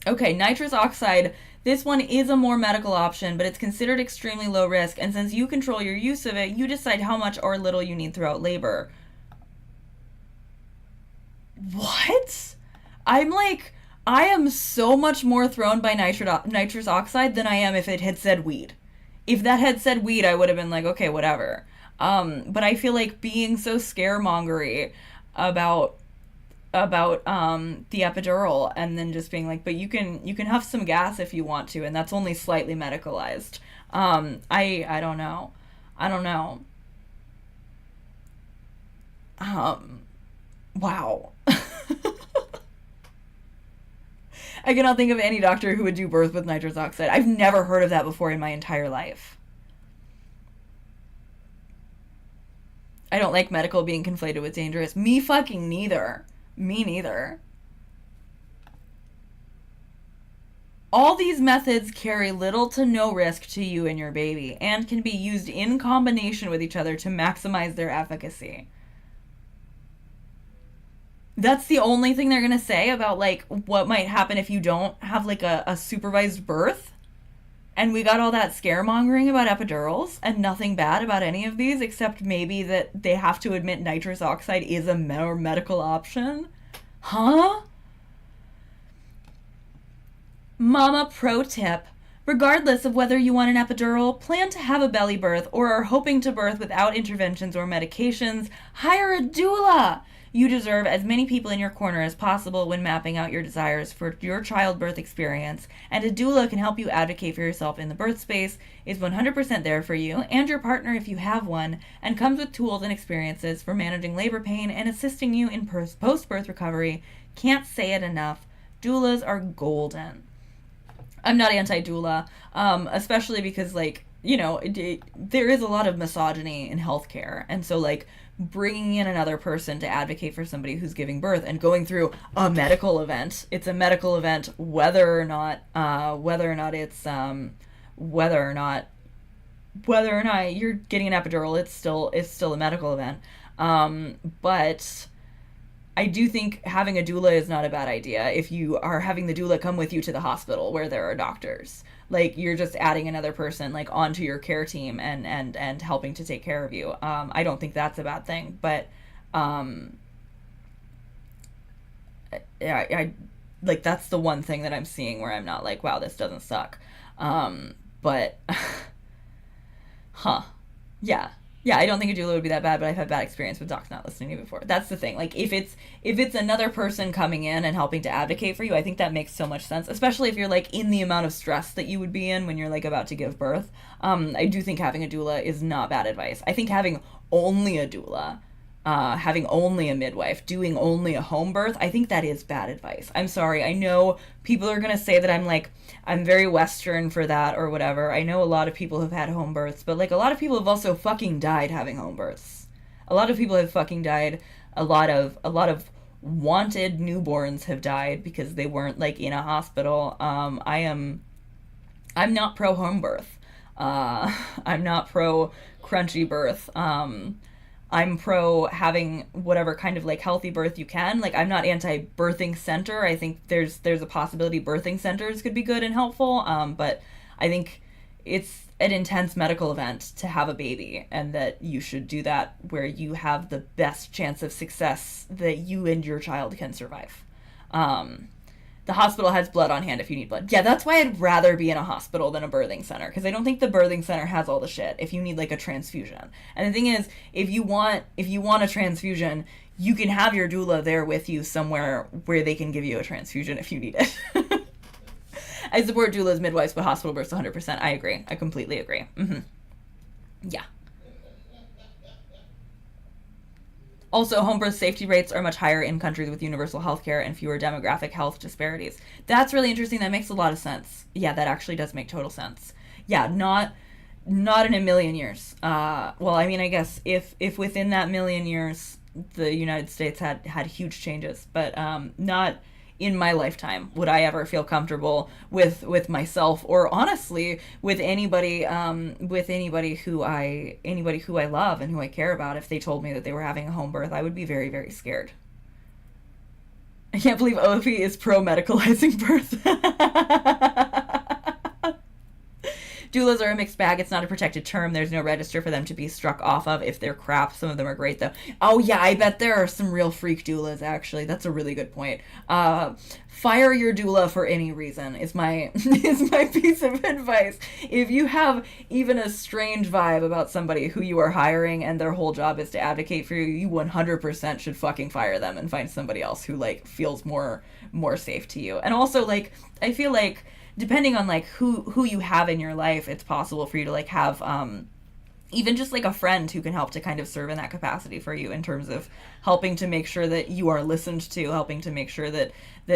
Okay, nitrous oxide. This one is a more medical option, but it's considered extremely low risk, and since you control your use of it, you decide how much or little you need throughout labor. What? I am so much more thrown by nitrous oxide than I am if it had said weed. If that had said weed, I would have been like, okay, whatever. But I feel like being so scaremongery about the epidural, and then just being like, but you can huff some gas if you want to, and that's only slightly medicalized. I don't know. Wow. I cannot think of any doctor who would do birth with nitrous oxide. I've never heard of that before in my entire life. I don't like medical being conflated with dangerous. Me fucking neither. Me neither. All these methods carry little to no risk to you and your baby, and can be used in combination with each other to maximize their efficacy. That's the only thing they're going to say about, like, what might happen if you don't have, like, a supervised birth? And we got all that scaremongering about epidurals, and nothing bad about any of these, except maybe that they have to admit nitrous oxide is a more medical option? Huh? Mama pro tip. Regardless of whether you want an epidural, plan to have a belly birth, or are hoping to birth without interventions or medications, hire a doula. You deserve as many people in your corner as possible when mapping out your desires for your childbirth experience, and a doula can help you advocate for yourself in the birth space, is 100% there for you and your partner if you have one, and comes with tools and experiences for managing labor pain and assisting you in post-birth recovery. Can't say it enough. Doulas are golden. I'm not anti-doula, especially because, like, you know, there is a lot of misogyny in healthcare, and so, like, bringing in another person to advocate for somebody who's giving birth and going through a medical event. It's a medical event whether or not you're getting an epidural. It's still a medical event. But I do think having a doula is not a bad idea if you are having the doula come with you to the hospital where there are doctors. Like, you're just adding another person, like, onto your care team and helping to take care of you. I don't think that's a bad thing, but I like, that's the one thing that I'm seeing where I'm not like, wow, this doesn't suck. But yeah. Yeah, I don't think a doula would be that bad, but I've had bad experience with docs not listening to me before. That's the thing. Like, if it's another person coming in and helping to advocate for you, I think that makes so much sense, especially if you're, like, in the amount of stress that you would be in when you're, like, about to give birth. I do think having a doula is not bad advice. I think having only a doula, having only a midwife, doing only a home birth, I think that is bad advice. I'm sorry. I know people are going to say that I'm very Western for that or whatever. I know a lot of people have had home births, but, like, a lot of people have also fucking died having home births. A lot of people have fucking died. A lot of wanted newborns have died because they weren't, like, in a hospital. I'm not pro home birth. I'm not pro crunchy birth. I'm pro having whatever kind of, like, healthy birth you can. Like, I'm not anti-birthing center. I think there's a possibility birthing centers could be good and helpful. But I think it's an intense medical event to have a baby, and that you should do that where you have the best chance of success that you and your child can survive. The hospital has blood on hand if you need blood. Yeah, that's why I'd rather be in a hospital than a birthing center, because I don't think the birthing center has all the shit if you need, like, a transfusion. And the thing is, if you want a transfusion, you can have your doula there with you somewhere where they can give you a transfusion if you need it. I support doulas, midwives, but hospital births 100%. I agree. I completely agree. Yeah. Also, home birth safety rates are much higher in countries with universal health care and fewer demographic health disparities. That's really interesting. That makes a lot of sense. Yeah, that actually does make total sense. Yeah, not in a million years. Well, I mean, I guess if within that million years the United States had huge changes, but not in my lifetime would I ever feel comfortable with myself, or honestly with anybody who I love and who I care about. If they told me that they were having a home birth, I would be very, very scared. I can't believe Opie is pro-medicalizing birth. Doulas are a mixed bag. It's not a protected term. There's no register for them to be struck off of if they're crap. Some of them are great, though. Oh, yeah, I bet there are some real freak doulas, actually. That's a really good point. Fire your doula for any reason is my piece of advice. If you have even a strange vibe about somebody who you are hiring and their whole job is to advocate for you, you 100% should fucking fire them and find somebody else who, like, feels more safe to you. And also, like, I feel like depending on, like, who you have in your life, it's possible for you to, like, have even just, like, a friend who can help to kind of serve in that capacity for you in terms of helping to make sure that you are listened to, helping to make sure that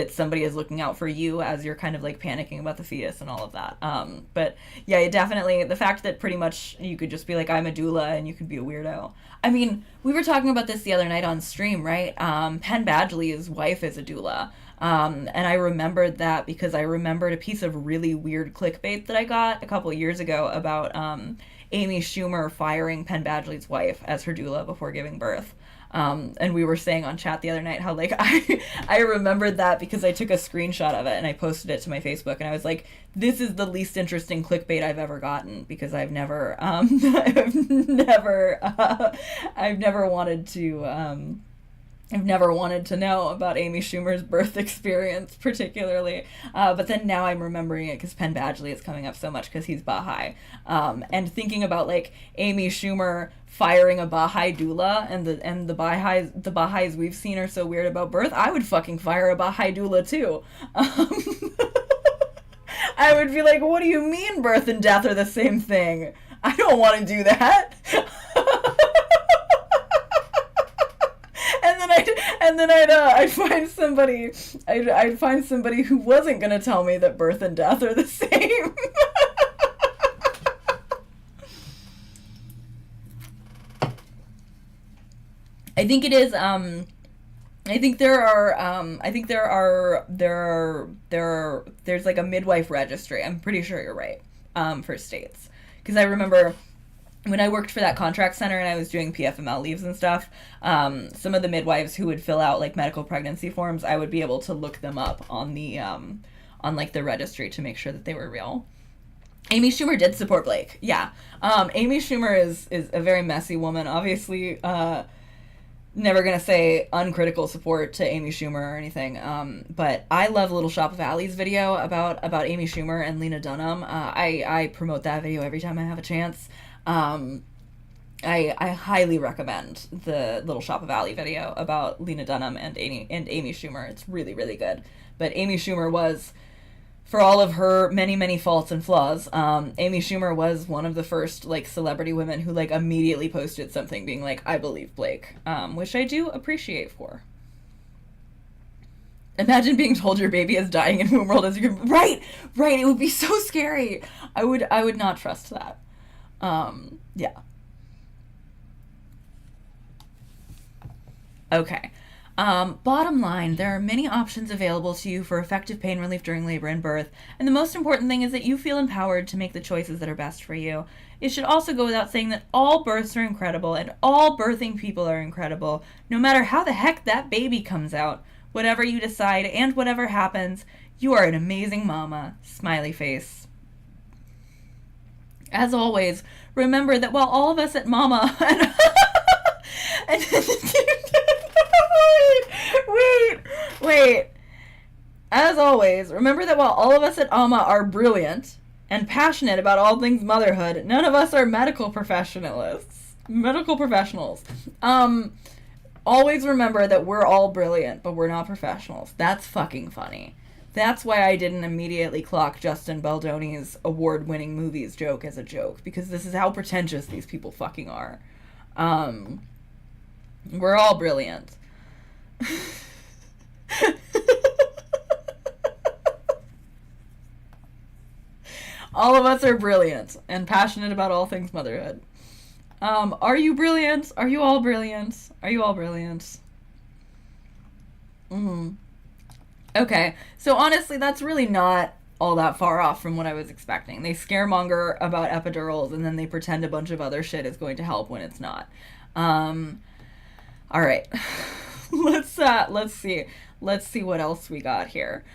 somebody is looking out for you as you're kind of, like, panicking about the fetus and all of that. But yeah, definitely the fact that pretty much you could just be like, I'm a doula, and you could be a weirdo. I mean, we were talking about this the other night on stream, right? Penn Badgley's wife is a doula. And I remembered that because I remembered a piece of really weird clickbait that I got a couple years ago about Amy Schumer firing Penn Badgley's wife as her doula before giving birth. And we were saying on chat the other night how, like, I remembered that because I took a screenshot of it and I posted it to my Facebook, and I was like, this is the least interesting clickbait I've ever gotten, because I've never I've never wanted to I've never wanted to know about Amy Schumer's birth experience, particularly. But then now I'm remembering it because Penn Badgley is coming up so much because he's Baha'i. And thinking about like Amy Schumer firing a Baha'i doula, and the Baha'is we've seen are so weird about birth. I would fucking fire a Baha'i doula too. I would be like, what do you mean birth and death are the same thing? I don't want to do that. I'd find somebody, I'd find somebody who wasn't gonna tell me that birth and death are the same. I think it is. I think there's like a midwife registry. I'm pretty sure you're right. For states, because I remember when I worked for that contract center and I was doing PFML leaves and stuff, some of the midwives who would fill out like medical pregnancy forms, I would be able to look them up on the on like the registry to make sure that they were real. Amy Schumer did support Blake. Yeah. Amy Schumer is a very messy woman. Obviously, never gonna say uncritical support to Amy Schumer or anything. But I love Little Shop of Allie's video about Amy Schumer and Lena Dunham. I promote that video every time I have a chance. I highly recommend the Little Shop of Allie video about Lena Dunham and Amy Schumer. It's really, really good. But Amy Schumer was, for all of her many, many faults and flaws, Amy Schumer was one of the first, like, celebrity women who, like, immediately posted something being like, I believe Blake, which I do appreciate for. Imagine being told your baby is dying in womb world as you can... Right! It would be so scary. I would not trust that. Yeah. Okay. Bottom line, there are many options available to you for effective pain relief during labor and birth, and the most important thing is that you feel empowered to make the choices that are best for you. It should also go without saying that all births are incredible, and all birthing people are incredible, no matter how the heck that baby comes out. Whatever you decide, and whatever happens, you are an amazing mama. Smiley face. As always, remember that while all of us at Mama... Wait. As always, remember that while all of us at Alma are brilliant and passionate about all things motherhood, none of us are medical professionals. Always remember that we're all brilliant, but we're not professionals. That's fucking funny. That's why I didn't immediately clock Justin Baldoni's award-winning movies joke as a joke, because this is how pretentious these people fucking are. We're all brilliant. All of us are brilliant and passionate about all things motherhood. Are you brilliant? Are you all brilliant? Are you all brilliant? Okay, so honestly, that's really not all that far off from what I was expecting. They scaremonger about epidurals, and then they pretend a bunch of other shit is going to help when it's not. All right. Let's see what else we got here.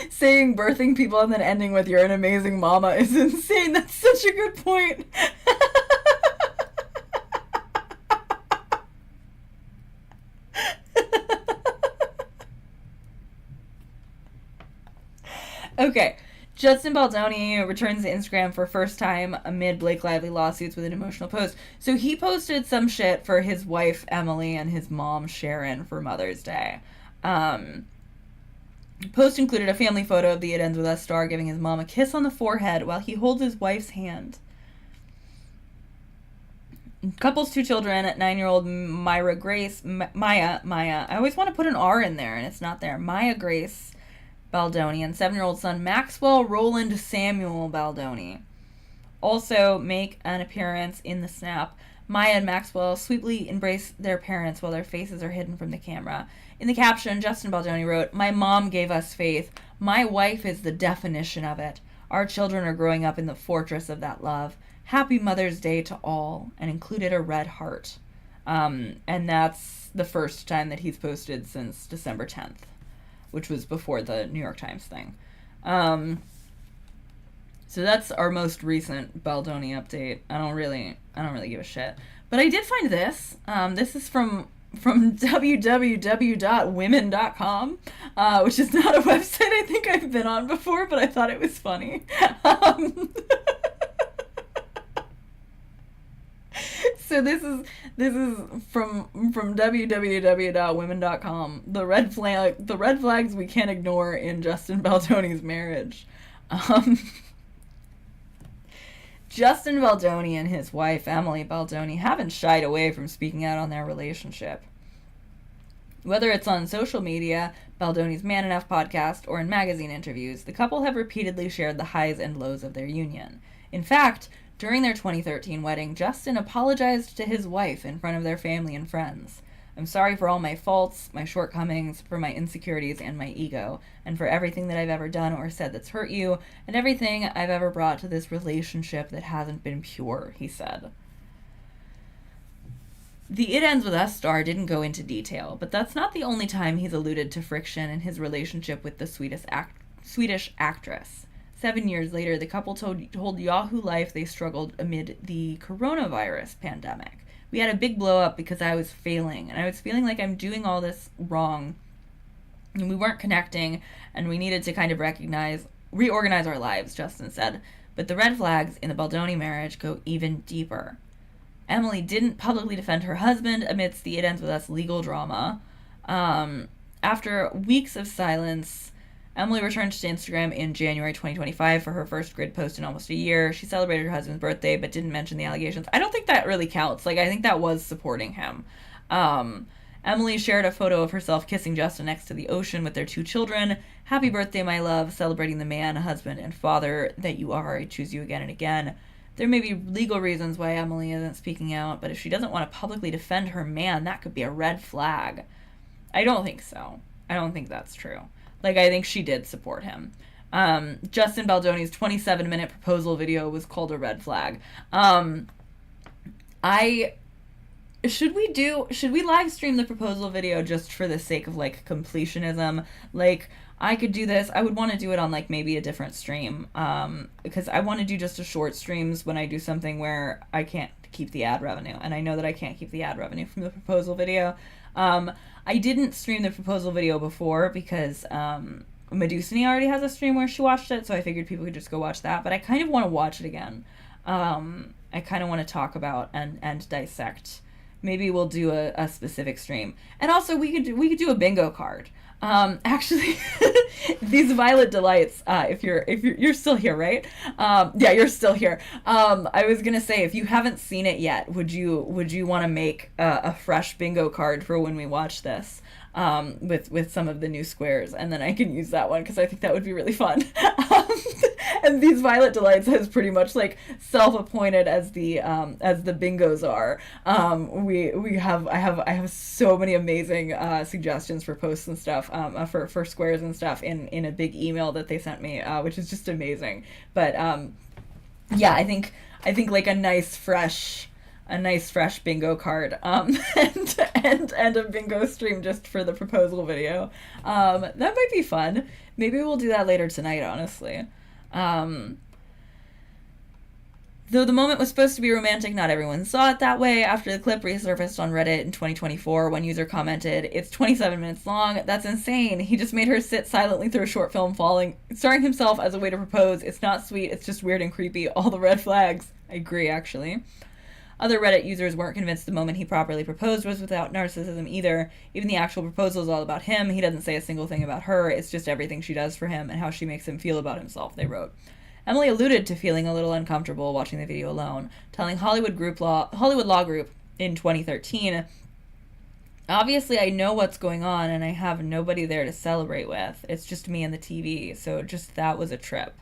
Saying birthing people and then ending with "you're an amazing mama" is insane. That's such a good point. Okay. Justin Baldoni returns to Instagram for first time amid Blake Lively lawsuits with an emotional post. So he posted some shit for his wife, Emily, and his mom, Sharon, for Mother's Day. Post included a family photo of the It Ends With Us star giving his mom a kiss on the forehead while he holds his wife's hand. Couple's 2 children, 9-year-old Maya. I always want to put an R in there, and it's not there. Maya Grace Baldoni and 7-year-old son Maxwell Roland Samuel Baldoni also make an appearance in the snap. Maya and Maxwell sweetly embrace their parents while their faces are hidden from the camera. In the caption, Justin Baldoni wrote, "My mom gave us faith. My wife is the definition of it. Our children are growing up in the fortress of that love. Happy Mother's Day to all," and included a red heart. And that's the first time that he's posted since December 10th, which was before the New York Times thing. So that's our most recent Baldoni update. I don't really give a shit. But I did find this. This is from www.women.com, which is not a website I think I've been on before, but I thought it was funny. So this is from www.women.com. The red flags we can't ignore in Justin Baldoni's marriage. Um, Justin Baldoni and his wife, Emily Baldoni, haven't shied away from speaking out on their relationship. Whether it's on social media, Baldoni's Man Enough podcast, or in magazine interviews, the couple have repeatedly shared the highs and lows of their union. In fact, during their 2013 wedding, Justin apologized to his wife in front of their family and friends. I'm sorry for all my faults, my shortcomings, for my insecurities and my ego, and for everything that I've ever done or said that's hurt you, and everything I've ever brought to this relationship that hasn't been pure, he said. The It Ends With Us star didn't go into detail, but that's not the only time he's alluded to friction in his relationship with the Swedish actress. 7 years later, the couple told Yahoo Life they struggled amid the coronavirus pandemic. We had a big blow up because I was failing, and I was feeling like I'm doing all this wrong, and we weren't connecting, and we needed to kind of reorganize our lives, Justin said. But the red flags in the Baldoni marriage go even deeper. Emily didn't publicly defend her husband amidst the It Ends With Us legal drama. After weeks of silence, Emily returned to Instagram in January 2025 for her first grid post in almost a year. She celebrated her husband's birthday, but didn't mention the allegations. I don't think that really counts. I think that was supporting him. Emily shared a photo of herself kissing Justin next to the ocean with their 2 children. Happy birthday, my love, celebrating the man, husband, and father that you are. I choose you again and again. There may be legal reasons why Emily isn't speaking out, but if she doesn't want to publicly defend her man, that could be a red flag. I don't think so. I don't think that's true. I think she did support him. Justin Baldoni's 27-minute proposal video was called a red flag. Should we live stream the proposal video just for the sake of completionism? I could do this. I would want to do it on maybe a different stream. Because I want to do just a short streams when I do something where I can't keep the ad revenue. And I know that I can't keep the ad revenue from the proposal video. I didn't stream the proposal video before because Medusini already has a stream where she watched it, so I figured people could just go watch that. But I kind of want to watch it again. I kind of want to talk about and dissect. Maybe we'll do a specific stream. And also we could do a bingo card. Actually, these Violet Delights, if you're still here, right? Yeah, you're still here. I was gonna say, if you haven't seen it yet, would you want to make a fresh bingo card for when we watch this, with some of the new squares, and then I can use that one because I think that would be really fun. And these Violet Delights has pretty much self-appointed as the bingos are. I have so many amazing suggestions for posts and stuff, for squares and stuff in a big email that they sent me, which is just amazing. But yeah, I think a nice fresh bingo card, and a bingo stream just for the proposal video. That might be fun. Maybe we'll do that later tonight, honestly. Though the moment was supposed to be romantic, not everyone saw it that way. After the clip resurfaced on Reddit in 2024, one user commented, "It's 27 minutes long. That's insane. He just made her sit silently through a short film starring himself as a way to propose. It's not sweet. It's just weird and creepy. All the red flags." I agree, actually. Other Reddit users weren't convinced the moment he properly proposed was without narcissism either. Even the actual proposal is all about him. He doesn't say a single thing about her. It's just everything she does for him and how she makes him feel about himself, they wrote. Emily alluded to feeling a little uncomfortable watching the video alone, telling Hollywood Law Group in 2013, "Obviously I know what's going on and I have nobody there to celebrate with. It's just me and the TV, so that was a trip."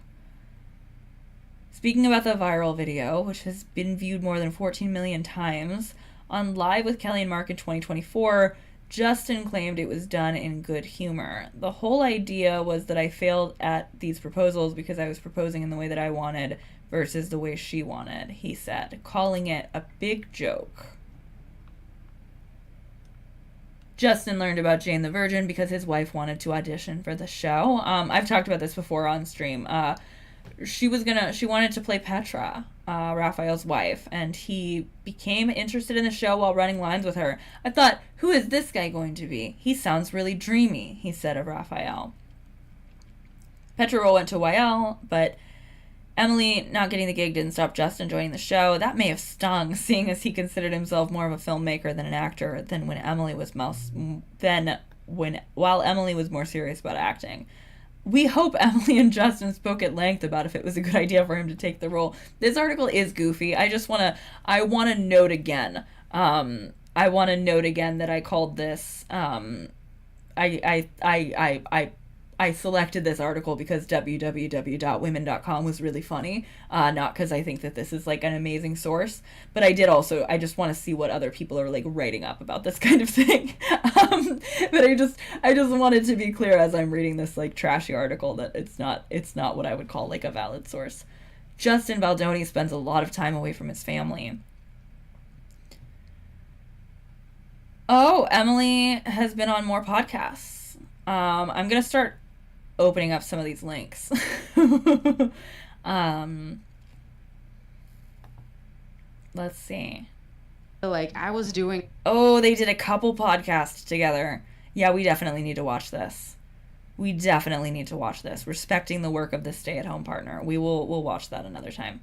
Speaking about the viral video, which has been viewed more than 14 million times, on Live with Kelly and Mark in 2024, Justin claimed it was done in good humor. The whole idea was that I failed at these proposals because I was proposing in the way that I wanted versus the way she wanted, he said, calling it a big joke. Justin learned about Jane the Virgin because his wife wanted to audition for the show. I've talked about this before on stream. She wanted to play Petra, Raphael's wife, and he became interested in the show while running lines with her. I thought, who is this guy going to be? He sounds really dreamy, he said of Raphael. Petra went to YL, but Emily not getting the gig didn't stop Justin joining the show. That may have stung, seeing as he considered himself more of a filmmaker than an actor than when Emily was while Emily was more serious about acting. We hope Emily and Justin spoke at length about if it was a good idea for him to take the role. This article is goofy. I want to note again. I want to note again that I called this. I selected this article because www.women.com was really funny, not because I think that this is like an amazing source, but I just want to see what other people are like writing up about this kind of thing. But I just wanted to be clear as I'm reading this like trashy article that it's not what I would call like a valid source. Justin Baldoni spends a lot of time away from his family. Oh, Emily has been on more podcasts. I'm gonna start opening up some of these links. Let's see. Like, I was doing... Oh, they did a couple podcasts together. Yeah, we definitely need to watch this. Respecting the work of this stay-at-home partner. We'll watch that another time.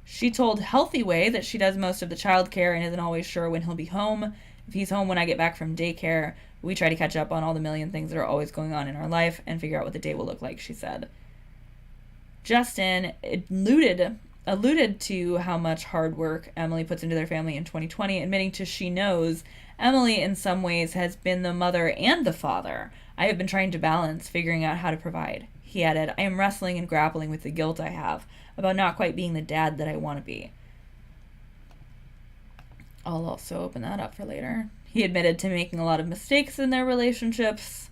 She told Healthy Way that she does most of the childcare and isn't always sure when he'll be home. If he's home when I get back from daycare, we try to catch up on all the million things that are always going on in our life and figure out what the day will look like, she said. Justin alluded to how much hard work Emily puts into their family in 2020, admitting to she knows Emily in some ways has been the mother and the father. I have been trying to balance, figuring out how to provide. He added, I am wrestling and grappling with the guilt I have about not quite being the dad that I want to be. I'll also open that up for later. He admitted to making a lot of mistakes in their relationships.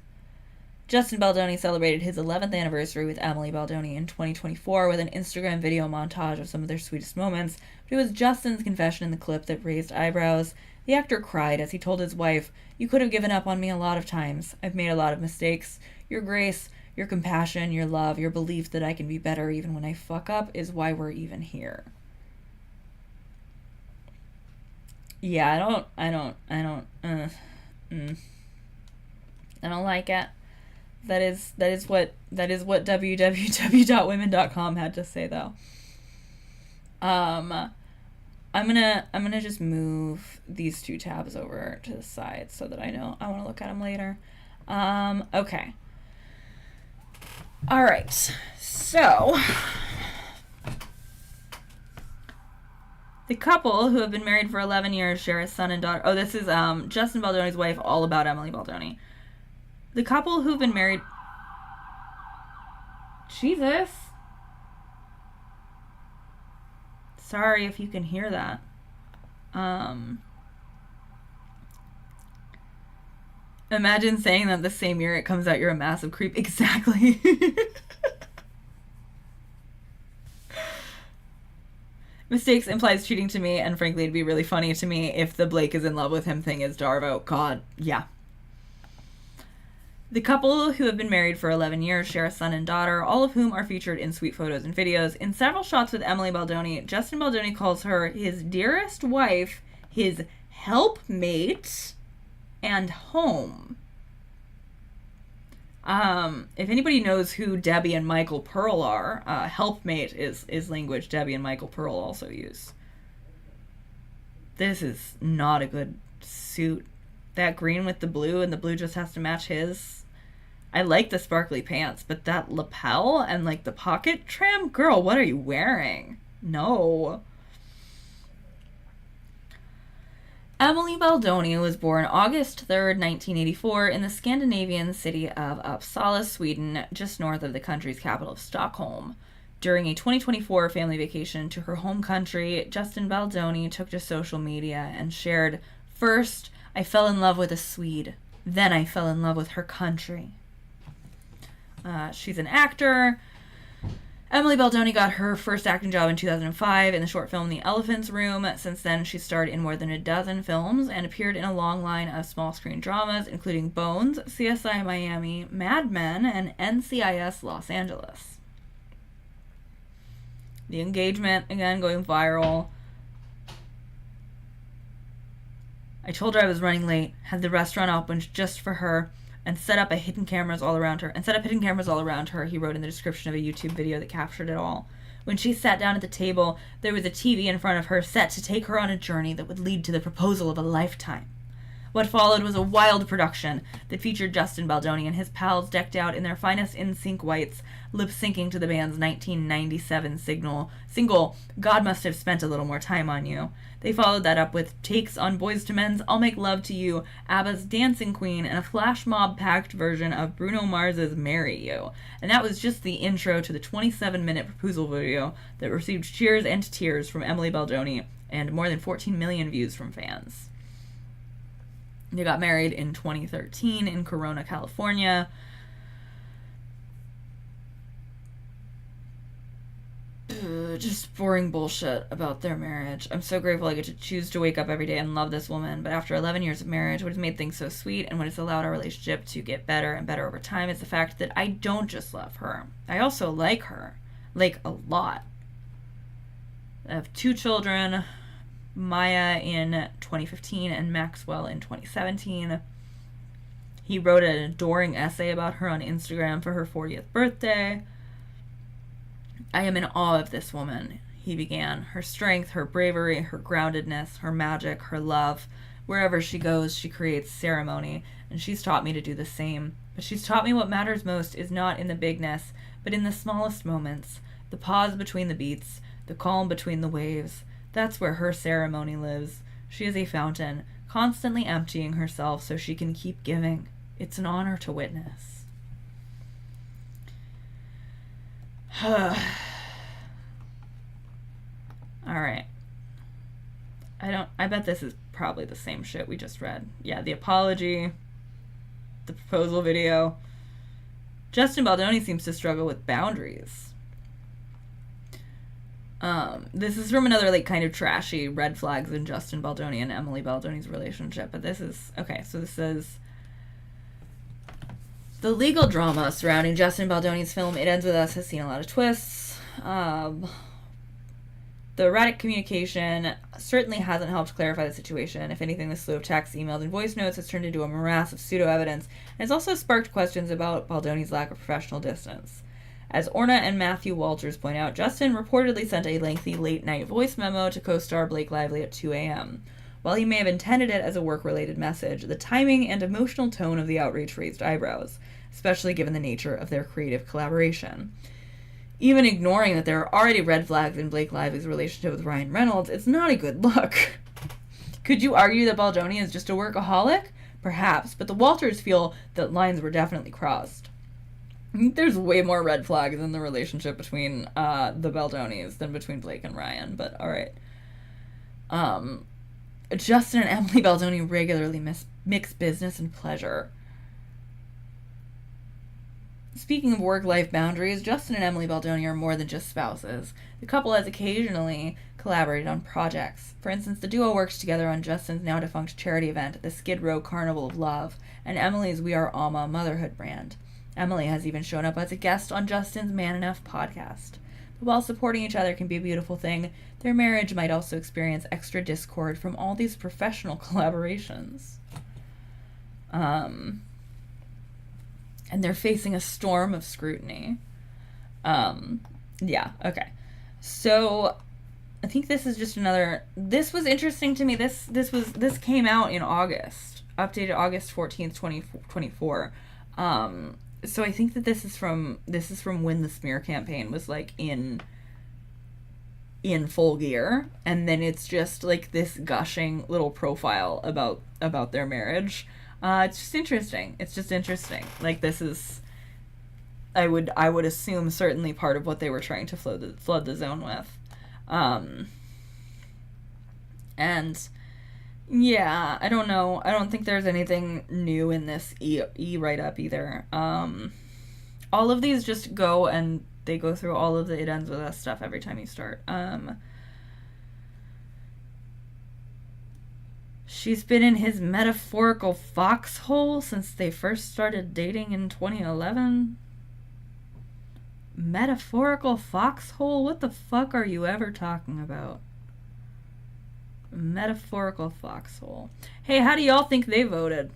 Justin Baldoni celebrated his 11th anniversary with Emily Baldoni in 2024 with an Instagram video montage of some of their sweetest moments, but it was Justin's confession in the clip that raised eyebrows. The actor cried as he told his wife, You could have given up on me a lot of times. I've made a lot of mistakes. Your grace, your compassion, your love, your belief that I can be better even when I fuck up is why we're even here. Yeah, I don't like it. That is what www.women.com had to say though. I'm gonna just move these two tabs over to the side so that I know I want to look at them later. Okay. All right. So the couple, who have been married for 11 years, share a son and daughter. Oh, this is Justin Baldoni's wife, all about Emily Baldoni. The couple who've been married... Jesus. Sorry if you can hear that. Imagine saying that the same year it comes out you're a massive creep. Exactly. Mistakes implies cheating to me, and frankly, it'd be really funny to me if the Blake is in love with him thing is Darvo. God, yeah. The couple, who have been married for 11 years, share a son and daughter, all of whom are featured in sweet photos and videos. In several shots with Emily Baldoni, Justin Baldoni calls her his dearest wife, his helpmate, and home. If anybody knows who Debbie and Michael Pearl are, helpmate is language Debbie and Michael Pearl also use. This is not a good suit. That green with the blue, and the blue just has to match his. I like the sparkly pants, but that lapel and like the pocket trim? Girl, what are you wearing? No. Emily Baldoni was born August 3rd, 1984, in the Scandinavian city of Uppsala, Sweden, just north of the country's capital of Stockholm. During a 2024 family vacation to her home country, Justin Baldoni took to social media and shared, First, I fell in love with a Swede. Then I fell in love with her country. She's an actor. Emily Baldoni got her first acting job in 2005 in the short film The Elephant's Room. Since then, she starred in more than a dozen films and appeared in a long line of small screen dramas, including Bones, CSI Miami, Mad Men, and NCIS Los Angeles. The engagement, again, going viral. I told her I was running late, had the restaurant opened just for her, and set up hidden cameras all around her, he wrote in the description of a YouTube video that captured it all. When she sat down at the table, there was a TV in front of her set to take her on a journey that would lead to the proposal of a lifetime. What followed was a wild production that featured Justin Baldoni and his pals decked out in their finest in-sync whites, lip-syncing to the band's 1997 single, God Must Have Spent a Little More Time on You. They followed that up with takes on Boyz II Men's I'll Make Love to You, ABBA's Dancing Queen, and a flash mob-packed version of Bruno Mars's Marry You. And that was just the intro to the 27-minute proposal video that received cheers and tears from Emily Baldoni and more than 14 million views from fans. They got married in 2013 in Corona, California. Just boring bullshit about their marriage. I'm so grateful I get to choose to wake up every day and love this woman, but after 11 years of marriage, what has made things so sweet and what has allowed our relationship to get better and better over time is the fact that I don't just love her. I also like her. Like, a lot. I have 2 children, Maya in 2015 and Maxwell in 2017. He wrote an adoring essay about her on Instagram for her 40th birthday. I am in awe of this woman, he began. Her strength, her bravery, her groundedness, her magic, her love. Wherever she goes, she creates ceremony, and she's taught me to do the same. But she's taught me what matters most is not in the bigness, but in the smallest moments. The pause between the beats, the calm between the waves. That's where her ceremony lives. She is a fountain, constantly emptying herself so she can keep giving. It's an honor to witness. Alright. I bet this is probably the same shit we just read. Yeah, the apology, the proposal video. Justin Baldoni seems to struggle with boundaries. This is from another, like, kind of trashy red flags in Justin Baldoni and Emily Baldoni's relationship, but this is, okay, so this says, the legal drama surrounding Justin Baldoni's film It Ends With Us has seen a lot of twists. The erratic communication certainly hasn't helped clarify the situation. If anything, the slew of texts, emails, and voice notes has turned into a morass of pseudo-evidence, and has also sparked questions about Baldoni's lack of professional distance. As Orna and Matthew Walters point out, Justin reportedly sent a lengthy late-night voice memo to co-star Blake Lively at 2 a.m. While he may have intended it as a work-related message, the timing and emotional tone of the outreach raised eyebrows, especially given the nature of their creative collaboration. Even ignoring that there are already red flags in Blake Lively's relationship with Ryan Reynolds, it's not a good look. Could you argue that Baldoni is just a workaholic? Perhaps, but the Walters feel that lines were definitely crossed. There's way more red flags in the relationship between the Baldonis than between Blake and Ryan, but alright. Justin and Emily Baldoni regularly mix business and pleasure. Speaking of work-life boundaries, Justin and Emily Baldoni are more than just spouses. The couple has occasionally collaborated on projects. For instance, the duo works together on Justin's now-defunct charity event, the Skid Row Carnival of Love, and Emily's We Are Alma motherhood brand. Emily has even shown up as a guest on Justin's Man Enough podcast. But while supporting each other can be a beautiful thing, their marriage might also experience extra discord from all these professional collaborations. And they're facing a storm of scrutiny. Yeah, okay. So I think this is just another, this was interesting to me. This came out in August, updated August 14th, 2024. So I think that this is from when the smear campaign was like in full gear, and then it's just like this gushing little profile about their marriage. It's just interesting. Like, this is, I would assume, certainly part of what they were trying to flood the zone with. And yeah, I don't know. I don't think there's anything new in this E write-up either. All of these just go, and they go through all of the It Ends With Us stuff every time you start. She's been in his metaphorical foxhole since they first started dating in 2011. Metaphorical foxhole? What the fuck are you ever talking about? Metaphorical foxhole. Hey, how do y'all think they voted?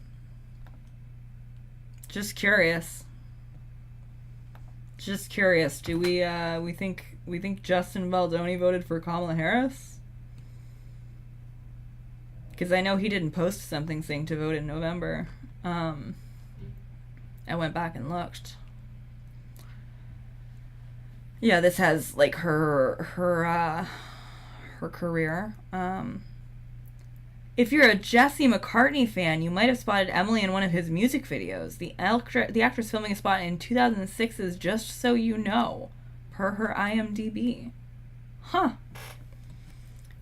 Just curious. Just curious. Do we think Justin Baldoni voted for Kamala Harris? Because I know he didn't post something saying to vote in November. I went back and looked. Yeah, this has like her career. If you're a Jesse McCartney fan, you might have spotted Emily in one of his music videos. The actress filming a spot in 2006's Just So You Know, per her IMDb. Huh.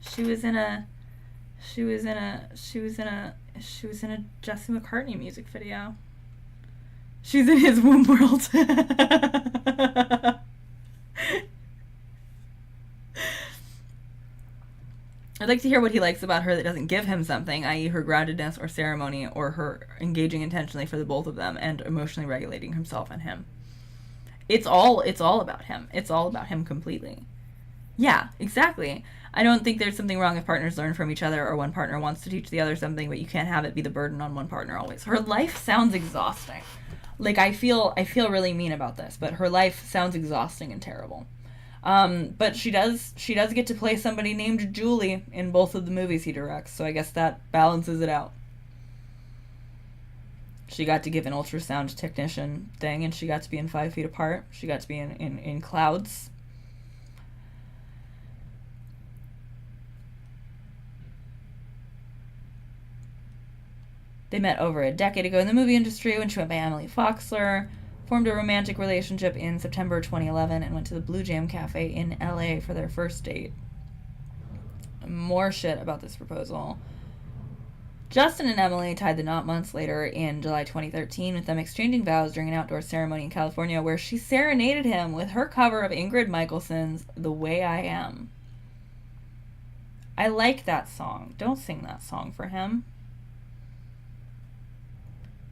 She was in a Jesse McCartney music video. She's in his womb world. I'd like to hear what he likes about her that doesn't give him something, i.e. her groundedness or ceremony, or her engaging intentionally for the both of them and emotionally regulating himself and him. It's all about him. It's all about him completely. Yeah, exactly. I don't think there's something wrong if partners learn from each other or one partner wants to teach the other something, but you can't have it be the burden on one partner always. Her life sounds exhausting. Like, I feel really mean about this, but her life sounds exhausting and terrible. But she does get to play somebody named Julie in both of the movies he directs, so I guess that balances it out. She got to give an ultrasound technician thing, and she got to be in 5 Feet Apart. She got to be in Clouds. They met over a decade ago in the movie industry when she went by Emily Foxler, formed a romantic relationship in September 2011, and went to the Blue Jam Cafe in LA for their first date. More shit about this proposal. Justin and Emily tied the knot months later in July 2013, with them exchanging vows during an outdoor ceremony in California where she serenaded him with her cover of Ingrid Michaelson's The Way I Am. I like that song. Don't sing that song for him.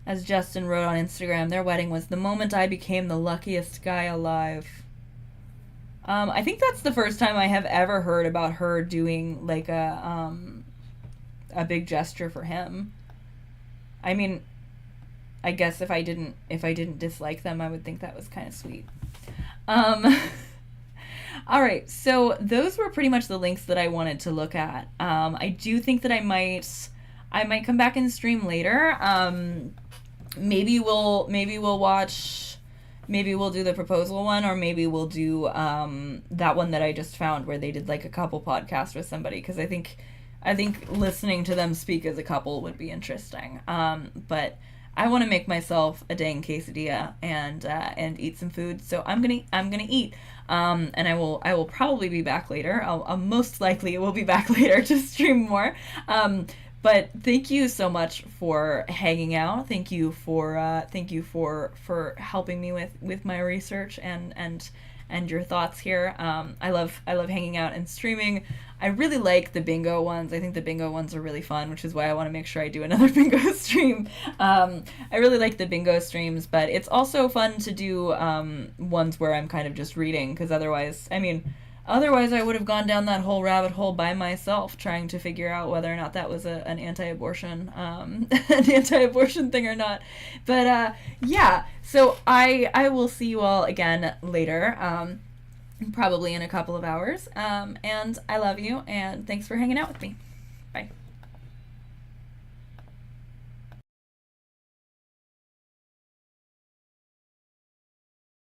As Justin wrote on Instagram, their wedding was the moment I became the luckiest guy alive. I think that's the first time I have ever heard about her doing like a big gesture for him. I mean, I guess if I didn't dislike them, I would think that was kind of sweet. All right, so those were pretty much the links that I wanted to look at. I do think that I might come back and stream later. Maybe we'll watch, maybe we'll do the proposal one, or maybe we'll do that one that I just found where they did like a couple podcasts with somebody, because I think listening to them speak as a couple would be interesting. But I want to make myself a dang quesadilla and eat some food, so I'm gonna eat. And I will probably be back later. I'll most likely will be back later to stream more. But thank you so much for hanging out. Thank you for helping me with my research and your thoughts here. I love hanging out and streaming. I really like the bingo ones. I think the bingo ones are really fun, which is why I want to make sure I do another bingo stream. I really like the bingo streams, but it's also fun to do ones where I'm kind of just reading, because otherwise I would have gone down that whole rabbit hole by myself trying to figure out whether or not that was an anti-abortion thing or not. But yeah, so I will see you all again later, probably in a couple of hours. And I love you, and thanks for hanging out with me. Bye.